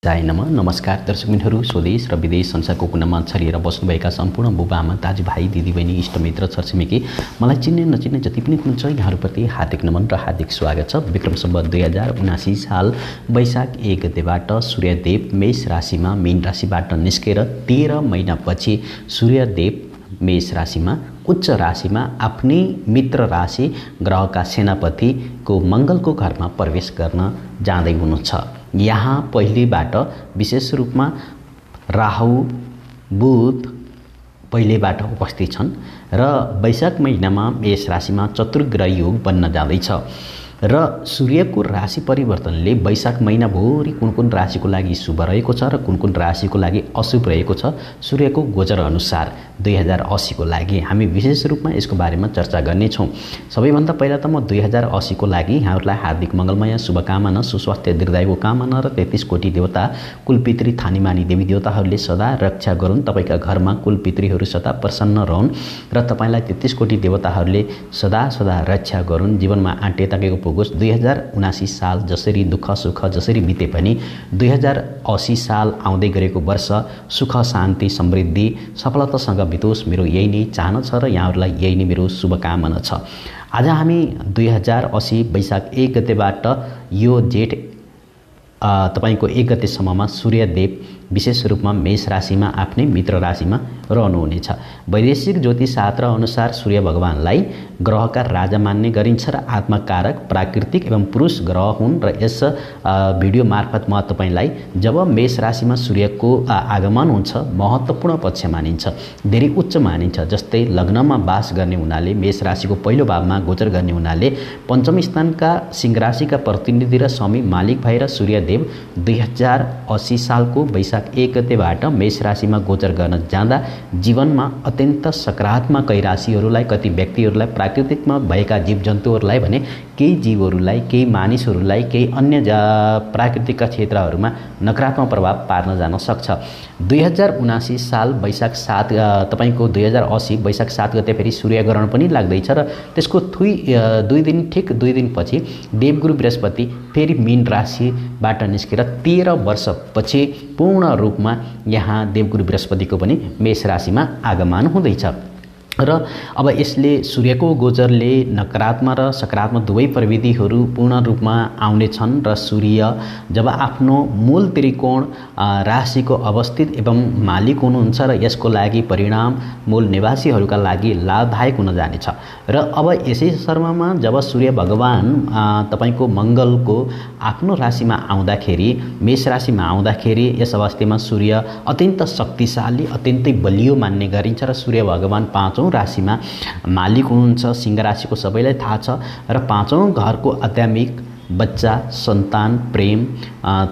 नमस्कार दर्शकबिनहरू, स्वदेश र विदेश संसारको कुनामा छरिएर बस्नुभएका सम्पूर्ण बुबाआमा, दाजुभाइ, दिदीबहिनी, इष्टमित्र, छरछिमेकी, मलाई चिन्ने नचिन्ने जति पनि हुनुहुन्छ यहाँहरूप्रति हार्दिक नमन र हार्दिक स्वागत छ। विक्रम सम्वत 2079 साल वैशाख 1 गतेबाट सूर्यदेव मेष राशिमा मीन राशिबाट निस्केर 13 महिनापछि सूर्यदेव मेष राशिमा उच्च राशिमा आफ्नै मित्र राशि ग्रहका सेनापतिको मङ्गलको घरमा प्रवेश गर्न जाँदै हुनुहुन्छ। यहाँ पहिलेबाट विशेष रूपमा राहु बुध पहिलेबाट उपस्थित छन् र वैशाख महिनामा मेष राशिमा चतुर्ग्रह योग बन्न जाँदैछ र सूर्यको राशि परिवर्तनले वैशाख महिनाभरि कुन कुन राशिको लागि शुभ रहेको छ र कुन कुन राशिको लागि अशुभ रहेको छ सूर्यको गोचर अनुसार 2080 को लागि हामी विशेष रूपमा यसको बारेमा चर्चा गर्नेछौँ। सबैभन्दा पहिला त म 2080 को लागि यहाँहरूलाई हार्दिक मङ्गलमय शुभकामना, सुस्वास्थ्य, दीर्घायुको कामना र 33 कोटी देवता कुलपितृ थानीमानी देवी देवताहरूले सदा रक्षा गरून्। तपाईँका घरमा कुलपितृहरू सदा प्रसन्न रहन् र तपाईँलाई 33 कोटी देवताहरूले सदा सदा रक्षा गरून्। जीवनमा आँटे ताकेको पुगोस्। 2079 साल जसरी दुःख सुख जसरी बिते पनि 2080 साल आउँदै गरेको वर्ष सुख शान्ति समृद्धि सफलतासँग बितोस्, मेरो यही नै चाहना छ र यहाँहरूलाई यही नै मेरो शुभकामना छ। आज हामी 2080 वैशाख 1 गतेबाट यो जेठ तपाईको 1 गतेसम्ममा सूर्यदेव विशेष रूपमा मेष राशिमा आफ्नै मित्र राशिमा रहनुहुनेछ। वैदेशिक ज्योतिषशास्त्र अनुसार सूर्य भगवानलाई ग्रहका राजा मान्ने गरिन्छ र आत्मकारक प्राकृतिक एवं पुरुष ग्रह हुन् र यस भिडियो मार्फत म तपाईलाई जब मेष राशिमा सूर्यको आगमन हुन्छ महत्त्वपूर्ण पक्ष मानिन्छ, धेरै उच्च मानिन्छ। जस्तै लग्नमा वास गर्ने हुनाले मेष राशिको पहिलो भावमा गोचर गर्ने हुनाले पञ्चम स्थानका सिंह राशिका प्रतिनिधि र स्वामी मालिक भएर सूर्यदेव 2080 सालको वैशाख 1 गतेबाट मेष राशिमा गोचर गर्न जाँदा जीवनमा अत्यन्त सकारात्मक राशिहरूलाई, कति व्यक्तिहरूलाई, प्राकृतिकमा भएका जीवजन्तुहरूलाई भने केही जीवहरूलाई, केही मानिसहरूलाई, केही अन्य प्राकृतिक क्षेत्रहरूमा नकारात्मक प्रभाव पार्न जान सक्छ। 2079 साल वैशाख 7 तपाईको 2080 वैशाख 7 गते फेरि सूर्यग्रहण पनि लाग्दैछ र त्यसको ठिक 2 दिन पछि देवगुरु बृहस्पति फेरि मीन राशिबाट निस्केर 13 वर्षपछि पूर्ण रूपमा यहाँ देवगुरु बृहस्पतिको पनि मेष राशिमा आगमन हुँदैछ र अब यसले सूर्यको गोचरले नकारात्मक र सकारात्मक दुवै प्रविधिहरू पूर्ण रूपमा आउने छन् र सूर्य जब आफ्नो मूल त्रिकोण राशिको अवस्थित एवं मालिक हुनुहुन्छ र यसको लागि परिणाम मूल निवासीहरूका लागि लाभदायक हुन जानेछ। र अब यसै सर्वमा जब सूर्य भगवान तपाईको मङ्गलको आफ्नो राशिमा आउँदाखेरि, मेष राशिमा आउँदाखेरि यस अवस्थामा सूर्य अत्यन्त शक्तिशाली, अत्यन्तै बलियो मान्ने गरिन्छ र सूर्य भगवान 5औं राशिमा मालिक हुनुहुन्छ। सिंह राशिको सबैलाई थाहा छ र 5औं घरको आध्यात्मिक बच्चा, सन्तान, प्रेम,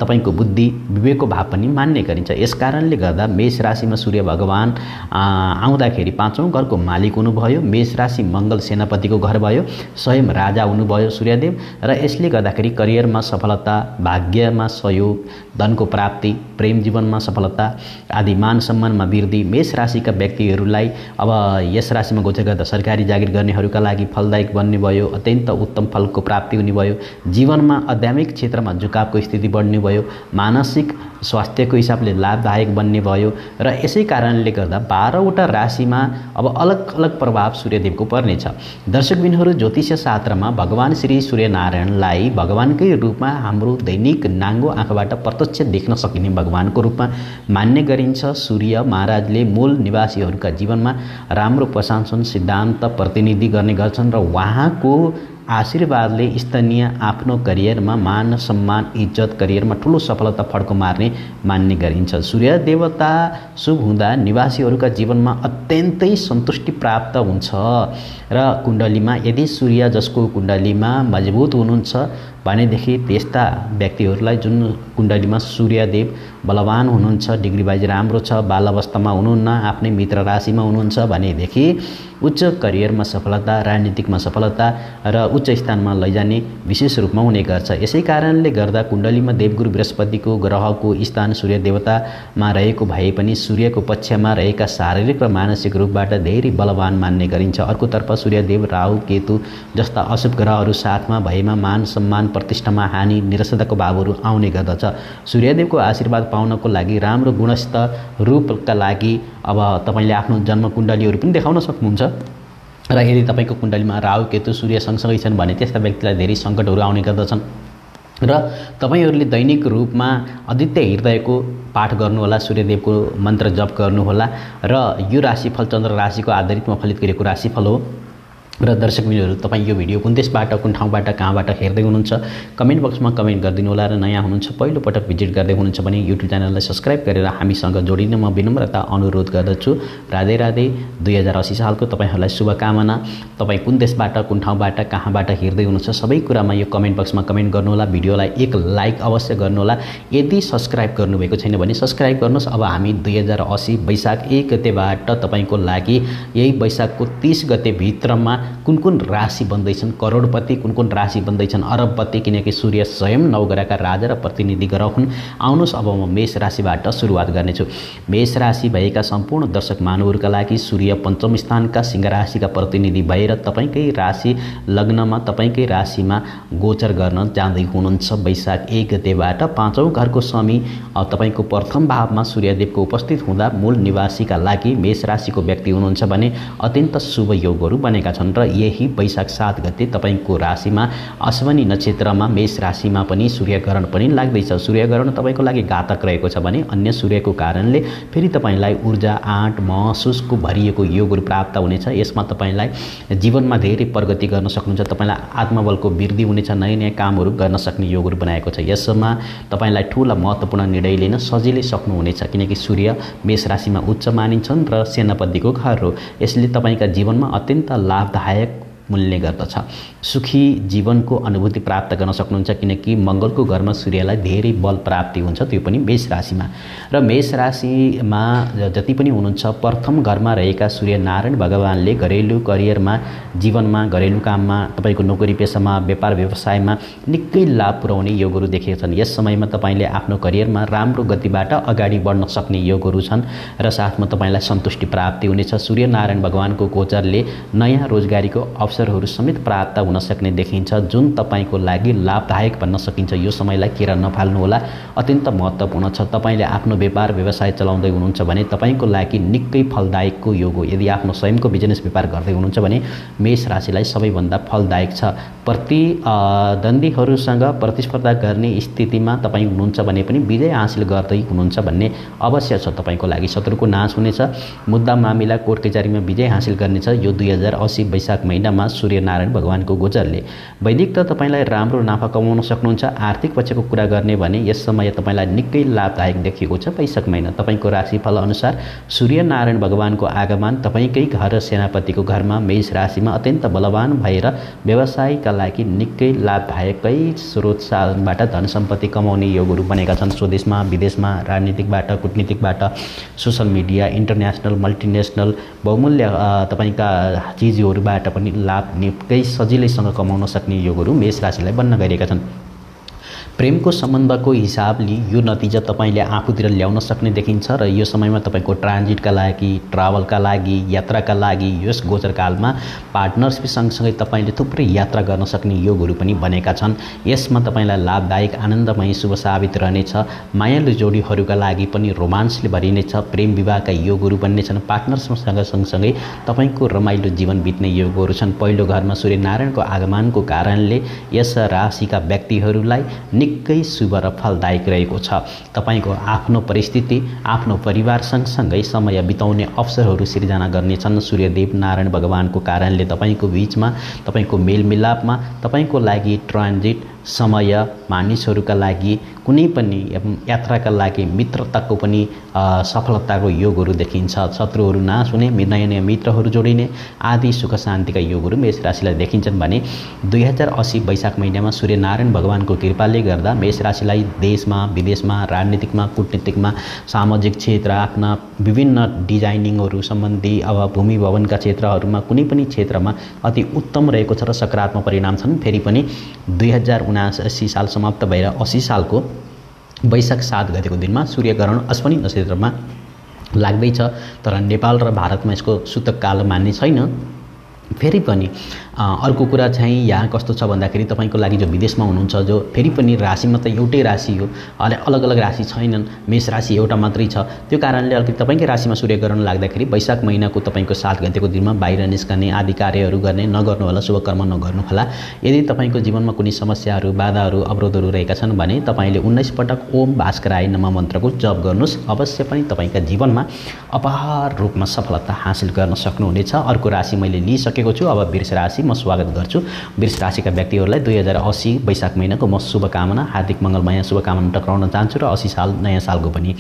तपाईको बुद्धि, विवेकको भाव पनि मान्ने गरिन्छ। यस कारणले गर्दा मेष राशिमा सूर्य भगवान आउँदाखेरि 5औं घरको मालिक हुनुभयो। मेष राशि मङ्गल सेनापतिको घर भयो, स्वयं राजा हुनुभयो सूर्यदेव र यसले गर्दाखेरि करियरमा सफलता, भाग्यमा सहयोग, धनको प्राप्ति, प्रेम जीवनमा सफलता आदि, मान सम्मानमा वृद्धि। मेष राशिका व्यक्तिहरूलाई अब यस राशिमा गोचर गर्दा सरकारी जागिर गर्नेहरूका लागि फलदायक बन्ने भयो, अत्यन्त उत्तम फलको प्राप्ति हुने भयो। जीवनमा आध्यात्मिक क्षेत्रमा झुकावको स्थिति बढ्ने भयो, मानसिक स्वास्थ्यको हिसाबले लाभदायक बन्ने भयो र यसै कारणले गर्दा 12वटा राशिमा अब अलग अलग प्रभाव सूर्यदेवको पर्नेछ। दर्शकबिनहरू, ज्योतिष शास्त्रमा भगवान श्री सूर्यनारायणलाई भगवानकै रूपमा हाम्रो दैनिक नाङ्गो आँखाबाट प्रत्यक्ष देख्न सकिने भगवानको रूपमा मान्ने गरिन्छ। सूर्य महाराजले मूल निवासीहरूका जीवनमा राम्रो प्रशासन सिद्धान्त प्रतिनिधि गर्ने गर्छन् र उहाँको आशीर्वादले स्थानीय आफ्नो करियरमा मान सम्मान, इज्जत, करियरमा ठुलो सफलता फड्को मार्ने मान्ने गरिन्छ। सूर्य देवता शुभ हुँदा निवासीहरूका जीवनमा अत्यन्तै सन्तुष्टि प्राप्त हुन्छ र कुण्डलीमा यदि सूर्य जसको कुण्डलीमा मजबुत हुनुहुन्छ भनेदेखि त्यस्ता व्यक्तिहरूलाई जुन कुण्डलीमा सूर्यदेव बलवान हुनुहुन्छ, डिग्री वाइज राम्रो छ, बाल अवस्थामा हुनुहुन्न, आफ्नै मित्र राशिमा हुनुहुन्छ भनेदेखि उच्च करियरमा सफलता, राजनीतिकमा सफलता र उच्च स्थानमा लैजाने विशेष रूपमा हुने गर्छ। यसै कारणले गर्दा कुण्डलीमा देवगुरु बृहस्पतिको ग्रहको स्थान सूर्य देवतामा रहेको भए पनि सूर्यको पक्षमा रहेका शारीरिक र मानसिक रूपबाट धेरै बलवान मान्ने गरिन्छ। अर्कोतर्फ सूर्यदेव, राहु, केतु जस्ता अशुभ ग्रहहरू साथमा भएमा मान सम्मान, प्रतिष्ठामा हानि निराशाको भावहरू आउने गर्दछ। सूर्यदेवको आशीर्वाद पाउनको लागि राम्रो गुणस्थ रूपका लागि अब तपाईले आफ्नो जन्म कुण्डलीहरू पनि देखाउन सक्नुहुन्छ र यदि तपाईको कुण्डलीमा राहु केतु सूर्य सँगसँगै छन् भने त्यस्ता व्यक्तिलाई धेरै सङ्कटहरू आउने गर्दछन् र तपाईहरूले दैनिक रूपमा आदित्य हृदयको पाठ गर्नुहोला, सूर्यदेवको मन्त्र जप गर्नुहोला र यो राशिफल चन्द्र राशिको आधारितमा फलित गरेको राशिफल हो। र दर्शकबिनहरू तपाईँ यो भिडियो कुन देशबाट कुन ठाउँबाट कहाँबाट हेर्दै हुनुहुन्छ कमेन्ट बक्समा कमेन्ट गरिदिनु होला र नयाँ हुनुहुन्छ पहिलो पटक भिजिट गर्दै हुनुहुन्छ भने युट्युब च्यानललाई सब्स्क्राइब गरेर हामीसँग जोडिन म विनम्रता अनुरोध गर्दछु। राधे राधे। 2080 सालको तपाईहरूलाई शुभकामना। तपाईँ कुन देशबाट कुन ठाउँबाट कहाँबाट हेर्दै हुनुहुन्छ सबै कुरामा यो कमेन्ट बक्समा कमेन्ट गर्नुहोला। भिडियोलाई एक लाइक अवश्य गर्नुहोला। यदि सब्स्क्राइब गर्नुभएको छैन भने सब्स्क्राइब गर्नुहोस्। अब हामी 2080 वैशाख 1 गतेबाट तपाईँको लागि यही वैशाखको 30 गते भित्रमा कुन कुन राशि बन्दैछन् करोडपति, कुन कुन राशि बन्दैछन् अरबपति, किनकि सूर्य स्वयं नवग्रहका राजा र प्रतिनिधि ग्रह हुन्। आउनुहोस् अब म मेष राशिबाट सुरुवात गर्नेछु। मेष राशि भएका सम्पूर्ण दर्शक महानुभावहरूका लागि सूर्य पञ्चम स्थानका सिंह राशिका प्रतिनिधि भएर तपाईँकै राशि लग्नमा तपाईँकै राशिमा गोचर गर्न जाँदै हुनुहुन्छ। वैशाख 1 गतेबाट 5औं घरको स्वामी तपाईँको प्रथम भावमा सूर्यदेवको उपस्थित हुँदा मूल निवासीका लागि मेष राशिको व्यक्ति हुनुहुन्छ भने अत्यन्त शुभ योगहरू बनेका छन् र यही वैशाख 7 गते तपाईको राशिमा अश्विनी नक्षत्रमा मेष राशिमा पनि सूर्यग्रहण पनि लाग्दैछ। सूर्यग्रहण तपाईको लागि घातक रहेको छ भने अन्य सूर्यको कारणले फेरि तपाईलाई ऊर्जा आँट महसुसको भरिएको योगहरू प्राप्त हुनेछ। यसमा तपाईलाई जीवनमा धेरै प्रगति गर्न सक्नुहुन्छ। तपाईलाई आत्मबलको वृद्धि हुनेछ। नयाँ नयाँ कामहरू गर्न सक्ने योगहरू बनाएको छ। यसमा तपाईलाई ठूला महत्त्वपूर्ण निर्णय लिन सजिलै सक्नुहुनेछ किनकि सूर्य मेष राशिमा उच्च मानिन्छन् र सेनापतिको घर हो। यसले तपाईका जीवनमा अत्यन्त लाभदायक मूल्य गर्दछ। सुखी जीवनको अनुभूति प्राप्त गर्न सक्नुहुन्छ किनकि मंगलको घरमा सूर्यलाई धेरै बल प्राप्ति हुन्छ, त्यो पनि मेष राशिमा। र मेष राशिमा जति पनि हुनुहुन्छ प्रथम घरमा रहेका सूर्य नारायण भगवानले घरेलु करियरमा, जीवनमा, घरेलु काममा, तपाईको नोकरी पेशामा, व्यापार व्यवसायमा निकै लाभ पुर्याउने योगहरू देखेका छन्। यस समयमा तपाईले आफ्नो करियरमा राम्रो गतिबाट अगाडि बढ्न सक्ने योगहरू छन् र साथमा तपाईलाई सन्तुष्टि प्राप्ति हुनेछ। सूर्य नारायण भगवानको गोचरले नयाँ रोजगारीको अवसरहरू समेत प्राप्त हुन सक्ने देखिन्छ जुन तपाईको लागि लाभदायक भन्न सकिन्छ। यो समयलाई केरा नफाल्नु होला, अत्यन्त महत्त्वपूर्ण छ। तपाईले आफ्नो व्यापार व्यवसाय चलाउँदै हुनुहुन्छ भने तपाईको लागि निकै फलदायकको योग हो। यदि आफ्नो स्वयंको बिजनेस व्यापार गर्दै हुनुहुन्छ भने मेष राशिलाई सबैभन्दा फलदायक छ। प्रतिद्वन्द्वीहरूसँग प्रतिस्पर्धा गर्ने स्थितिमा तपाईँ हुनुहुन्छ भने पनि विजय हासिल गर्दै हुनुहुन्छ भन्ने अवश्य छ। तपाईको लागि शत्रुको नाश हुनेछ। मुद्दा मामिला कोर्ट कचहरीमा विजय हासिल गर्नेछ। यो 2080 वैशाख महिनामा सूर्य नारायण भगवानको गोचरले वैदिक त तपाईलाई राम्रो नाफा कमाउन सक्नुहुन्छ। आर्थिक पक्षको कुरा गर्ने भने यस समय तपाईलाई निकै लाभदायक देखिएको छ। वैशाख महिना तपाईको राशिफल अनुसार सूर्य नारायण भगवानको आगमन तपाईकै घर सेनापतिको घरमा मेष राशिमा अत्यन्त बलवान भएर व्यवसायका लागि निकै लाभदायकै स्रोतबाट धन सम्पत्ति कमाउने योगहरू बनेका छन्। स्वदेशमा, विदेशमा, राजनीतिकबाट, कूटनीतिकबाट, सोशल मिडिया, इन्टरनेसनल, मल्टिनेसनल बहुमूल्य तपाईका चिजहरूबाट पनि लाभ निकै सजिलैसँग कमाउन सक्ने योगहरू मेष राशिलाई बन्न गएका छन्। प्रेमको सम्बन्धको हिसाबले यो नतिजा तपाईले आफूतिर ल्याउन सक्ने देखिन्छ र यो समयमा तपाईको ट्रान्जिटका लागि, ट्राभलका लागि, यात्राका लागि यस गोचरकालमा पार्टनरसिप सँगसँगै तपाईले थुप्रै यात्रा गर्न सक्ने योगहरू पनि बनेका छन्। यसमा तपाईलाई लाभदायक, आनन्दमय, शुभ साबित रहनेछ। मायालु जोडीहरूका लागि पनि रोमान्सले भरिनेछ। प्रेम विवाहका योगहरू बन्नेछन्। पार्टनरसँग सँगसँगै तपाईको रमाइलो जीवन बित्ने योगहरू छन्। पहिलो घरमा सूर्य नारायणको आगमनको कारणले यस राशिका व्यक्तिहरूलाई निकै शुभ र फलदायक रहेको छ। तपाईको आफ्नो परिस्थिति, आफ्नो परिवार सँगसँगै समय बिताउने अवसरहरू सिर्जना गर्नेछन्। सूर्यदेव नारायण भगवानको कारणले तपाईको बीचमा, तपाईको मेलमिलापमा, तपाईको लागि ट्रान्जिट समय, मानिसहरूका लागि कुनै पनि यात्राका लागि मित्रताको पनि सफलताको योगहरू देखिन्छ। शत्रुहरू नाश हुने, नयाँ नयाँ मित्रहरू जोडिने आदि सुख शान्तिका योगहरू मेष राशिलाई देखिन्छन् भने 2080 वैशाख महिनामा सूर्य नारायण भगवानको कृपाले गर्दा मेष राशिलाई देशमा, विदेशमा, राजनीतिकमा, कूटनीतिकमा, सामाजिक क्षेत्र, आफ्ना विभिन्न डिजाइनिङहरू सम्बन्धी अब भूमि भवनका क्षेत्रहरूमा कुनै पनि क्षेत्रमा अति उत्तम रहेको छ र सकारात्मक परिणाम छन्। फेरि पनि 2079 साल समाप्त भएर 80 सालको वैशाख 7 गतेको दिनमा सूर्यग्रहण अश्विनी नक्षत्रमा लाग्दैछ। तर नेपाल र भारतमा यसको सूतक काल मान्ने छैन। फेरि पनि अर्को कुरा चाहिँ यहाँ कस्तो छ भन्दाखेरि तपाईँको लागि जो विदेशमा हुनुहुन्छ, जो फेरि पनि राशिमा त एउटै राशि हो, अलग अलग राशि छैनन्, मेष राशि एउटा मात्रै छ। त्यो कारणले अलिकति तपाईँकै राशिमा सूर्यग्रहण लाग्दाखेरि वैशाख महिनाको तपाईँको 7 गतेको दिनमा बाहिर निस्कने आदि कार्यहरू गर्ने नगर्नु होला, शुभ कर्म नगर्नु होला। यदि तपाईँको जीवनमा कुनै समस्याहरू, बाधाहरू, अवरोधहरू रहेका छन् भने तपाईँले 19 पटक ओम भास्कराय नमः मन्त्रको जप गर्नुहोस्, अवश्य पनि तपाईँका जीवनमा अपार रूपमा सफलता हासिल गर्न सक्नुहुनेछ। अर्को राशि मैले लिइसकेको छु, अब वृष राशि म स्वागत गर्छु। वृष राशिका व्यक्तिहरूलाई 2080 वैशाख महिनाको म शुभकामना, हार्दिक मङ्गलमय शुभकामना टक्राउन चाहन्छु र 80 साल नयाँ सालको पनि।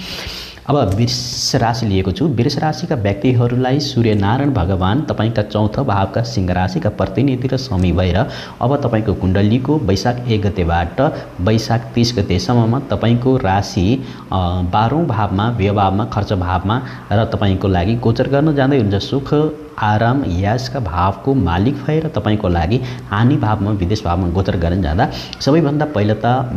अब वृष राशि लिएको छु। वृष राशिका व्यक्तिहरूलाई सूर्यनारायण भगवान तपाईँका चौथो भावका सिंह राशिका प्रतिनिधि र स्वामी भएर अब तपाईँको कुण्डलीको वैशाख 1 गतेबाट वैशाख 30 गतेसम्ममा तपाईँको राशि 12औं भावमा, व्यय भावमा, खर्च भावमा र तपाईँको लागि गोचर गर्न जाँदै हुन्छ। सुख, आराम, यशका भावको मालिक भएर तपाईँको लागि हानि भावमा, विदेश भावमा गोचर गर्न जाँदा सबैभन्दा पहिला त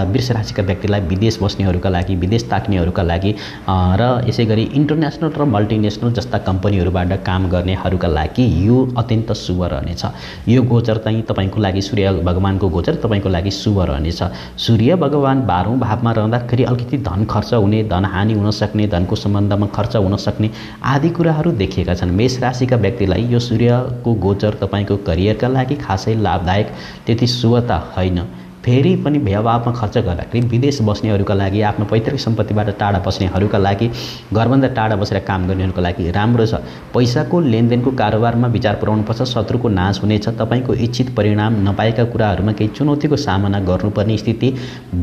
वृष राशिका व्यक्तिलाई विदेश बस्नेहरूका लागि, विदेश ताक्नेहरूका लागि र यसै गरी इन्टरनेसनल र मल्टिनेसनल जस्ता कम्पनीहरूबाट काम गर्नेहरूका लागि यो अत्यन्त शुभ रहनेछ। यो गोचर चाहिँ तपाईँको लागि सूर्य भगवानको गोचर तपाईँको लागि शुभ रहनेछ। सूर्य भगवान 12औं भावमा रहँदाखेरि अलिकति धन खर्च हुने, धन हानि हुन सक्ने, धनको सम्बन्धमा खर्च हुन सक्ने आदि कुराहरू देखिएका छन्। मेष राशिका व्यक्तिलाई यो सूर्यको गोचर तपाईँको करियरका लागि खासै लाभदायक, त्यति शुभ त होइन। फेरि पनि व्यवहारमा खर्च गर्दाखेरि विदेश बस्नेहरूका लागि, आफ्नो पैतृक सम्पत्तिबाट टाढा बस्नेहरूका लागि, घरभन्दा टाढा बसेर काम गर्नेहरूका लागि राम्रो छ। पैसाको लेनदेनको कारोबारमा विचार पुर्याउनुपर्छ, शत्रुको नाश हुनेछ। तपाईँको इच्छित परिणाम नपाएका कुराहरूमा केही चुनौतीको सामना गर्नुपर्ने स्थिति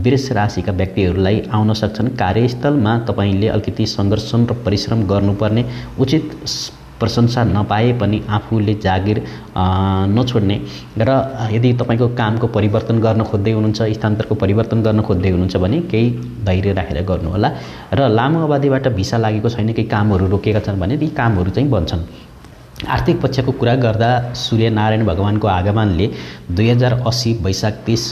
वृष राशिका व्यक्तिहरूलाई आउन सक्छन्। कार्यस्थलमा तपाईँले अलिकति सङ्घर्ष र परिश्रम गर्नुपर्ने, उचित प्रशंसा नपाए पनि आफूले जागिर नछोड्ने र यदि तपाईँको कामको परिवर्तन गर्न खोज्दै हुनुहुन्छ, स्थानान्तरको परिवर्तन गर्न खोज्दै हुनुहुन्छ भने केही धैर्य राखेर गर्नुहोला। र लामो अवधिबाट भिसा लागेको छैन, केही कामहरू रोकेका छन् भने ती कामहरू चाहिँ बन्छन्। आर्थिक पक्षको कुरा गर्दा सूर्यनारायण भगवानको आगमनले 2080 वैशाख 30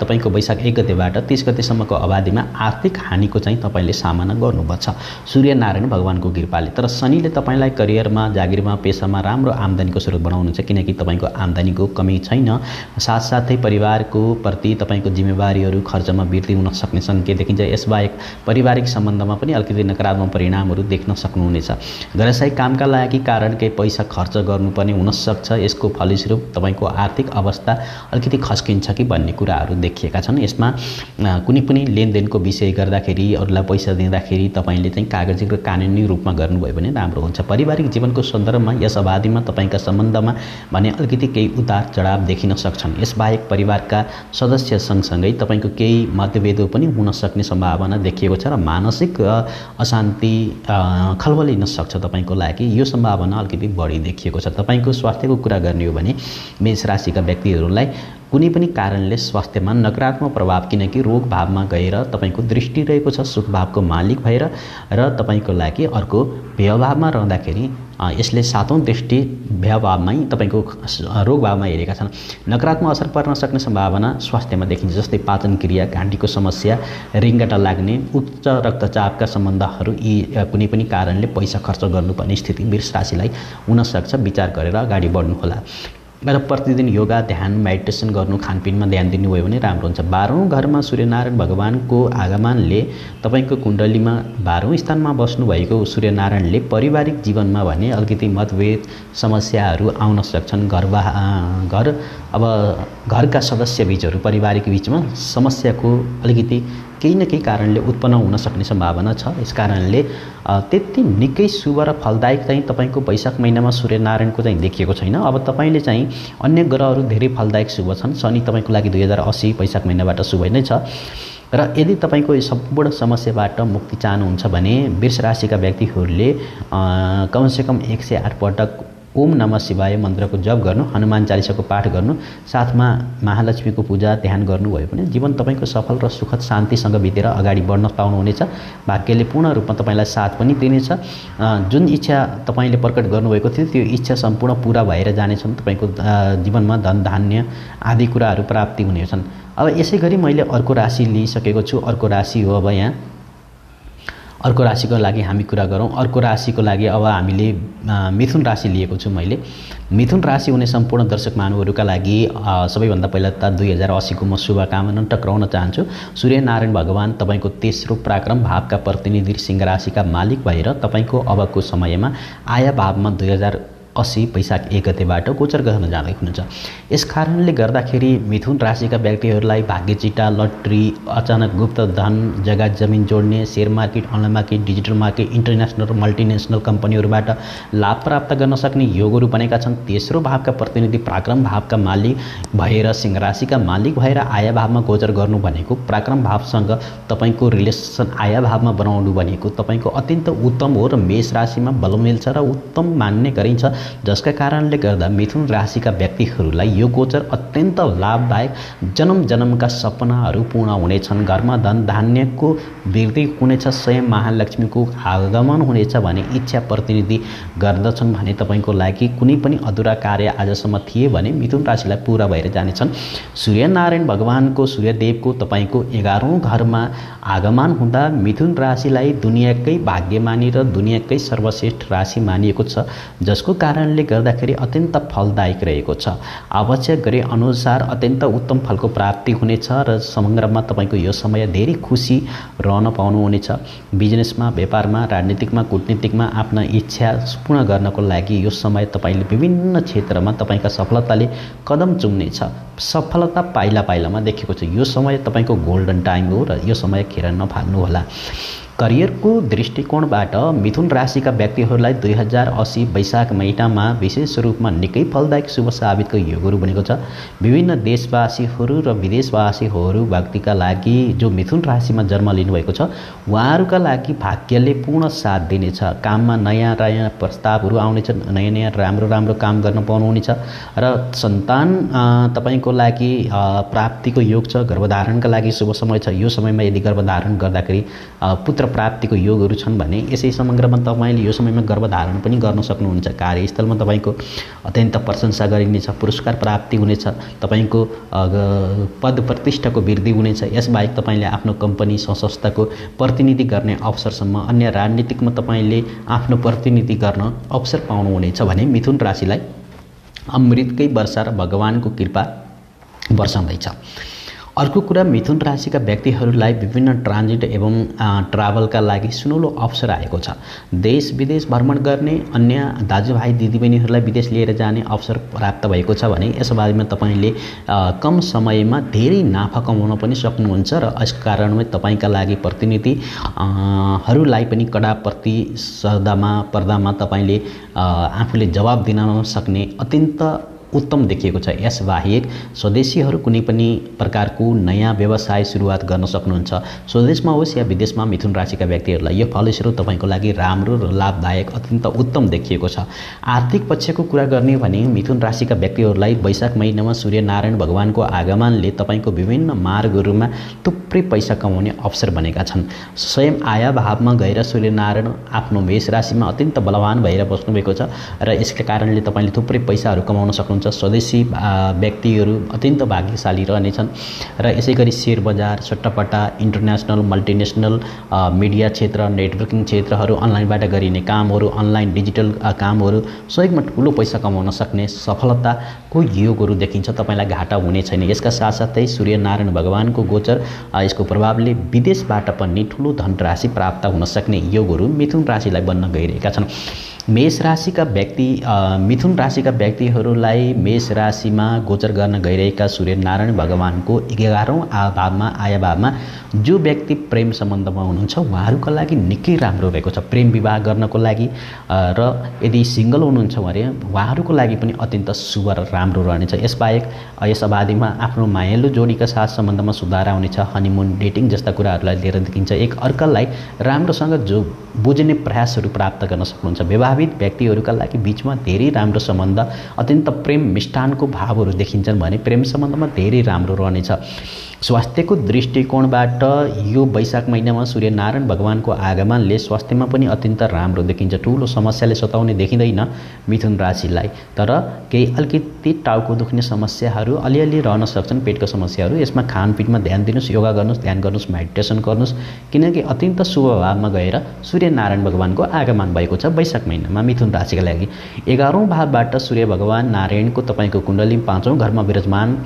तपाईँको वैशाख 1 गतेबाट 30 गतेसम्मको अवधिमा आर्थिक हानिको चाहिँ तपाईँले सामना गर्नुपर्छ सूर्यनारायण भगवानको कृपाले। तर शनिले तपाईँलाई करियरमा, जागिरमा, पेसामा राम्रो आम्दानीको स्रोत बनाउनुहुन्छ, किनकि तपाईँको आम्दानीको कमी छैन। साथसाथै परिवारको प्रति तपाईँको जिम्मेवारीहरू, खर्चमा वृद्धि हुन सक्ने सङ्केत देखिन्छ। यसबाहेक पारिवारिक सम्बन्धमा पनि अलिकति नकारात्मक परिणामहरू देख्न सक्नुहुनेछ। व्यवसायिक कामका लागि कारण केही पैसा खर्च गर्नुपर्ने हुनसक्छ। यसको फलस्वरूप तपाईँको आर्थिक अवस्था अलिकति खस्किन्छ कि भन्ने कुराहरू देखिएका छन्। यसमा कुनै पनि लेनदेनको विषय गर्दाखेरि, अरूलाई पैसा दिँदाखेरि तपाईँले चाहिँ कागजी र कानुनी रूपमा गर्नुभयो भने राम्रो हुन्छ। पारिवारिक जीवनको सन्दर्भमा यस अवधिमा तपाईँका सम्बन्धमा भने अलिकति केही उतार चढाव देखिन सक्छन्। यसबाहेक परिवारका सदस्य सँगसँगै तपाईँको केही मतभेद पनि हुन सक्ने सम्भावना देखिएको छ र मानसिक अशान्ति खलबलिन सक्छ तपाईँको लागि। यो सम्भावना अलिकति बढी देखिएको छ। तपाईँको स्वास्थ्यको कुरा गर्ने हो भने मेष राशिका व्यक्तिहरूलाई कुनै पनि कारणले स्वास्थ्यमा नकारात्मक प्रभाव, किनकि रोग भावमा गएर तपाईँको दृष्टि रहेको छ सुख भावको मालिक भएर र तपाईँको लागि अर्को व्यय भावमा रहँदाखेरि यसले 7औं दृष्टि व्यय भावमै तपाईँको रोग भावमा हेरेका छन्। नकारात्मक असर पर्न सक्ने सम्भावना स्वास्थ्यमा देखिन्छ, जस्तै पाचन क्रिया, घाँटीको समस्या, रिङ्गटा लाग्ने, उच्च रक्तचापका सम्बन्धहरू, यी कुनै पनि कारणले पैसा खर्च गर्नुपर्ने स्थिति वृष राशिलाई हुनसक्छ। विचार गरेर अगाडि बढ्नुहोला र प्रतिदिन योगा, ध्यान, मेडिटेसन गर्नु, खानपिनमा ध्यान दिनुभयो भने राम्रो हुन्छ। 12औं घरमा सूर्यनारायण भगवानको आगमनले तपाईँको कुण्डलीमा 12औं स्थानमा बस्नुभएको सूर्यनारायणले पारिवारिक जीवनमा भने अलिकति मतभेद, समस्याहरू आउन सक्छन्। अब घरका सदस्य बिचहरू, पारिवारिक बिचमा समस्याको अलिकति केही न केही कारणले उत्पन्न हुन सक्ने सम्भावना छ। यस कारणले त्यति निकै शुभ र फलदायक चाहिँ तपाईँको वैशाख महिनामा सूर्यनारायणको चाहिँ देखिएको छैन। अब तपाईँले चाहिँ अन्य ग्रहहरू धेरै फलदायक शुभ छन्। शनि तपाईँको लागि 2080 वैशाख महिनाबाट शुभ नै छ र यदि तपाईँको यो सम्पूर्ण समस्याबाट मुक्ति चाहनुहुन्छ भने वृष राशिका व्यक्तिहरूले कमसेकम 108 पटक ओम नमः शिवाय मन्त्रको जप गर्नु, हनुमान चालिसाको पाठ गर्नु, साथमा महालक्ष्मीको पूजा, ध्यान गर्नुभयो भने जीवन तपाईँको सफल र सुखद शान्तिसँग बितेर अगाडि बढ्न पाउनुहुनेछ। भाग्यले पूर्ण रूपमा तपाईँलाई साथ पनि दिनेछ। जुन इच्छा तपाईँले प्रकट गर्नुभएको थियो त्यो इच्छा सम्पूर्ण पुरा भएर जानेछन्। तपाईँको जीवनमा धन धान्य आदि कुराहरू प्राप्ति हुनेछन्। अब यसै गरी मैले अर्को राशि लिइसकेको छु। अर्को राशि हो अब यहाँ अर्को राशिको लागि हामी कुरा गरौँ। अर्को राशिको लागि अब हामीले मिथुन राशि लिएको छु मैले। मिथुन राशि हुने सम्पूर्ण दर्शक महानुभावहरूका लागि सबैभन्दा पहिला त 2080 को म शुभकामना टक्राउन चाहन्छु। सूर्यनारायण भगवान तपाईँको तेस्रो पराक्रम भावका प्रतिनिधि सिंह राशिका मालिक भएर तपाईँको अबको समयमा आया भावमा 2080 वैशाख 1 गतेबाट गोचर गर्न जाँदै हुनुहुन्छ। यस कारणले गर्दाखेरि मिथुन राशिका व्यक्तिहरूलाई भाग्यचिटा, लटरी, अचानक गुप्त धन, जग्गा जमिन जोड्ने, share market, online market, digital market, international र मल्टिनेसनल कम्पनीहरूबाट लाभ प्राप्त गर्न सक्ने योगहरू बनेका छन्। तेस्रो भावका प्रतिनिधि पराक्रम भावका मालिक भएर सिंह राशिका मालिक भएर आया भावमा गोचर गर्नु भनेको पराक्रम भावसँग तपाईँको रिलेसन आया भावमा बनाउनु भनेको तपाईँको अत्यन्त उत्तम हो र मेष राशिमा बल मिल्छ र उत्तम मान्ने गरिन्छ, जसका कारणले गर्दा मिथुन राशिका व्यक्तिहरूलाई यो गोचर अत्यन्त लाभदायक, जन्म जन्मका सपनाहरू पूर्ण हुनेछन्, घरमा धन धान्यको वृद्धि हुनेछ, स्वयं महालक्ष्मीको आगमन हुनेछ भने इच्छा प्रतिनिधि गर्दछन् भने तपाईँको लागि कुनै पनि अधुरा कार्य आजसम्म थिए भने मिथुन राशिलाई पूरा भएर जानेछन्। सूर्यनारायण भगवानको सूर्यदेवको तपाईँको 11औं घरमा आगमन हुँदा मिथुन राशिलाई दुनियाँकै भाग्यमानी र दुनियाँकै सर्वश्रेष्ठ राशि मानिएको छ, जसको कारणले गर्दाखेरि अत्यन्त फलदायक रहेको छ। आवश्यक गरे अनुसार अत्यन्त उत्तम फलको प्राप्ति हुनेछ र समग्रमा तपाईँको यो समय धेरै खुसी रहन पाउनुहुनेछ। बिजनेसमा, व्यापारमा, राजनीतिकमा, कूटनीतिकमा आफ्ना इच्छा पूर्ण गर्नको लागि यो समय तपाईँले विभिन्न क्षेत्रमा तपाईँका सफलताले कदम चुम्नेछ। सफलता पाइला पाइलामा देखेको छ। यो समय तपाईँको गोल्डन टाइम हो र यो समय खेर नफाल्नुहोला। करियरको दृष्टिकोणबाट मिथुन राशिका व्यक्तिहरूलाई 2080 वैशाख महिनामा विशेष रूपमा निकै फलदायक शुभ साबितको योगहरू बनेको छ। विभिन्न देशवासीहरू र विदेशवासीहरू व्यक्तिका लागि जो मिथुन राशिमा जन्म लिनुभएको छ उहाँहरूका लागि भाग्यले पूर्ण साथ दिनेछ। काममा नयाँ नयाँ प्रस्तावहरू आउनेछ, नयाँ नयाँ राम्रो काम गर्न पाउनुहुनेछ र सन्तान तपाईँको लागि प्राप्तिको योग छ। गर्भधारणका लागि शुभ समय छ। यो समयमा यदि गर्भधारण गर्दाखेरि पुत्र प्राप्तिको योगहरू छन् भने यसै समग्रमा तपाईँले यो समयमा गर्भधारण पनि गर्न सक्नुहुन्छ। कार्यस्थलमा तपाईँको अत्यन्त प्रशंसा गरिनेछ, पुरस्कार प्राप्ति हुनेछ, तपाईँको पद प्रतिष्ठाको वृद्धि हुनेछ। यसबाहेक तपाईँले आफ्नो कम्पनी संस्थाको प्रतिनिधि गर्ने अवसरसम्म अन्य राजनीतिकमा तपाईँले आफ्नो प्रतिनिधि गर्न अवसर पाउनुहुनेछ भने मिथुन राशिलाई अमृतकै वर्षा र भगवानको कृपा वर्षाउँदैछ। अर्को कुरा, मिथुन राशिका व्यक्तिहरूलाई विभिन्न ट्रान्जिट एवं ट्राभलका लागि सुनौलो अवसर आएको छ। देश विदेश भ्रमण गर्ने, अन्य दाजुभाइ दिदीबहिनीहरूलाई विदेश लिएर जाने अवसर प्राप्त भएको छ भने यस बारेमा तपाईँले कम समयमा धेरै नाफा कमाउन पनि सक्नुहुन्छ र यस कारणले तपाईँका लागि प्रतिनिधिहरूलाई पनि कडा पर्दामा तपाईँले आफूले जवाब दिन सक्ने अत्यन्त उत्तम देखिएको छ। यसबाहेक स्वदेशीहरू कुनै पनि प्रकारको नयाँ व्यवसाय सुरुवात गर्न सक्नुहुन्छ। स्वदेशमा होस् या विदेशमा मिथुन राशिका व्यक्तिहरूलाई यो फलस्वरूप तपाईँको लागि राम्रो र लाभदायक अत्यन्त उत्तम देखिएको छ। आर्थिक पक्षको कुरा गर्ने भने मिथुन राशिका व्यक्तिहरूलाई वैशाख महिनामा सूर्यनारायण भगवानको आगमनले तपाईँको विभिन्न मार्गहरूमा थुप्रै पैसा कमाउने अवसर बनेका छन्। स्वयं आया भावमा गएर सूर्यनारायण आफ्नो मेष राशिमा अत्यन्त बलवान भएर बस्नुभएको छ र यसका कारणले तपाईँले थुप्रै पैसाहरू कमाउन सक्नुहुन्छ। स्वदेशी व्यक्तिहरू अत्यन्त भाग्यशाली रहनेछन् र यसै गरी शेयर बजार, सट्टापट्टा, इन्टरनेसनल, मल्टिनेसनल मिडिया क्षेत्र, नेटवर्किङ क्षेत्रहरू, अनलाइनबाट गरिने कामहरू, अनलाइन डिजिटल कामहरू सहयोगमा ठुलो पैसा कमाउन सक्ने सफलताको योगहरू देखिन्छ। तपाईँलाई घाटा हुने छैन। यसका साथसाथै सूर्यनारायण भगवानको गोचर यसको प्रभावले विदेशबाट पनि ठुलो धनराशि प्राप्त हुन सक्ने योगहरू मिथुन राशिलाई बन्न गइरहेका छन्। मेष राशिका मिथुन राशिका व्यक्तिहरूलाई मेष राशिमा गोचर गर्न गइरहेका सूर्यनारायण भगवानको 11औं भावमा आया भावमा जो व्यक्ति प्रेम सम्बन्धमा हुनुहुन्छ उहाँहरूका लागि निकै राम्रो रहेको छ। प्रेम विवाह गर्नको लागि र यदि सिंगल हुनुहुन्छ भने उहाँहरूको लागि पनि अत्यन्त शुभ र राम्रो रहनेछ। यसबाहेक यस अवधिमा आफ्नो मायालु जोडीका साथ सम्बन्धमा सुधार आउनेछ। हनीमुन, डेटिङ जस्ता कुराहरूलाई लिएर देखिन्छ। एक अर्कालाई राम्रोसँग बुझ्ने प्रयासहरू प्राप्त गर्न सक्नुहुन्छ। विवाहित व्यक्तिहरूका लागि बीचमा धेरै राम्रो सम्बन्ध, अत्यन्त प्रेम मिष्टानको भावहरू देखिन्छन् भने प्रेम सम्बन्धमा धेरै राम्रो रहनेछ। स्वास्थ्यको दृष्टिकोणबाट यो वैशाख महिनामा सूर्यनारायण भगवानको आगमनले स्वास्थ्यमा पनि अत्यन्त राम्रो देखिन्छ। ठुलो समस्याले सताउने देखिँदैन मिथुन राशिलाई, तर केही अलिकति टाउको दुख्ने समस्याहरू अलिअलि रहन सक्छन्, पेटको समस्याहरू। यसमा खानपिनमा ध्यान दिनुहोस्, योगा गर्नुहोस्, ध्यान गर्नुहोस्, मेडिटेसन गर्नुहोस्, किनकि अत्यन्त शुभ भावमा गएर सूर्यनारायण भगवानको आगमन भएको छ वैशाख महिनामा मिथुन राशिका लागि। 11औं भावबाट सूर्य भगवान नारायणको तपाईँको कुण्डली 5औं घरमा विराजमान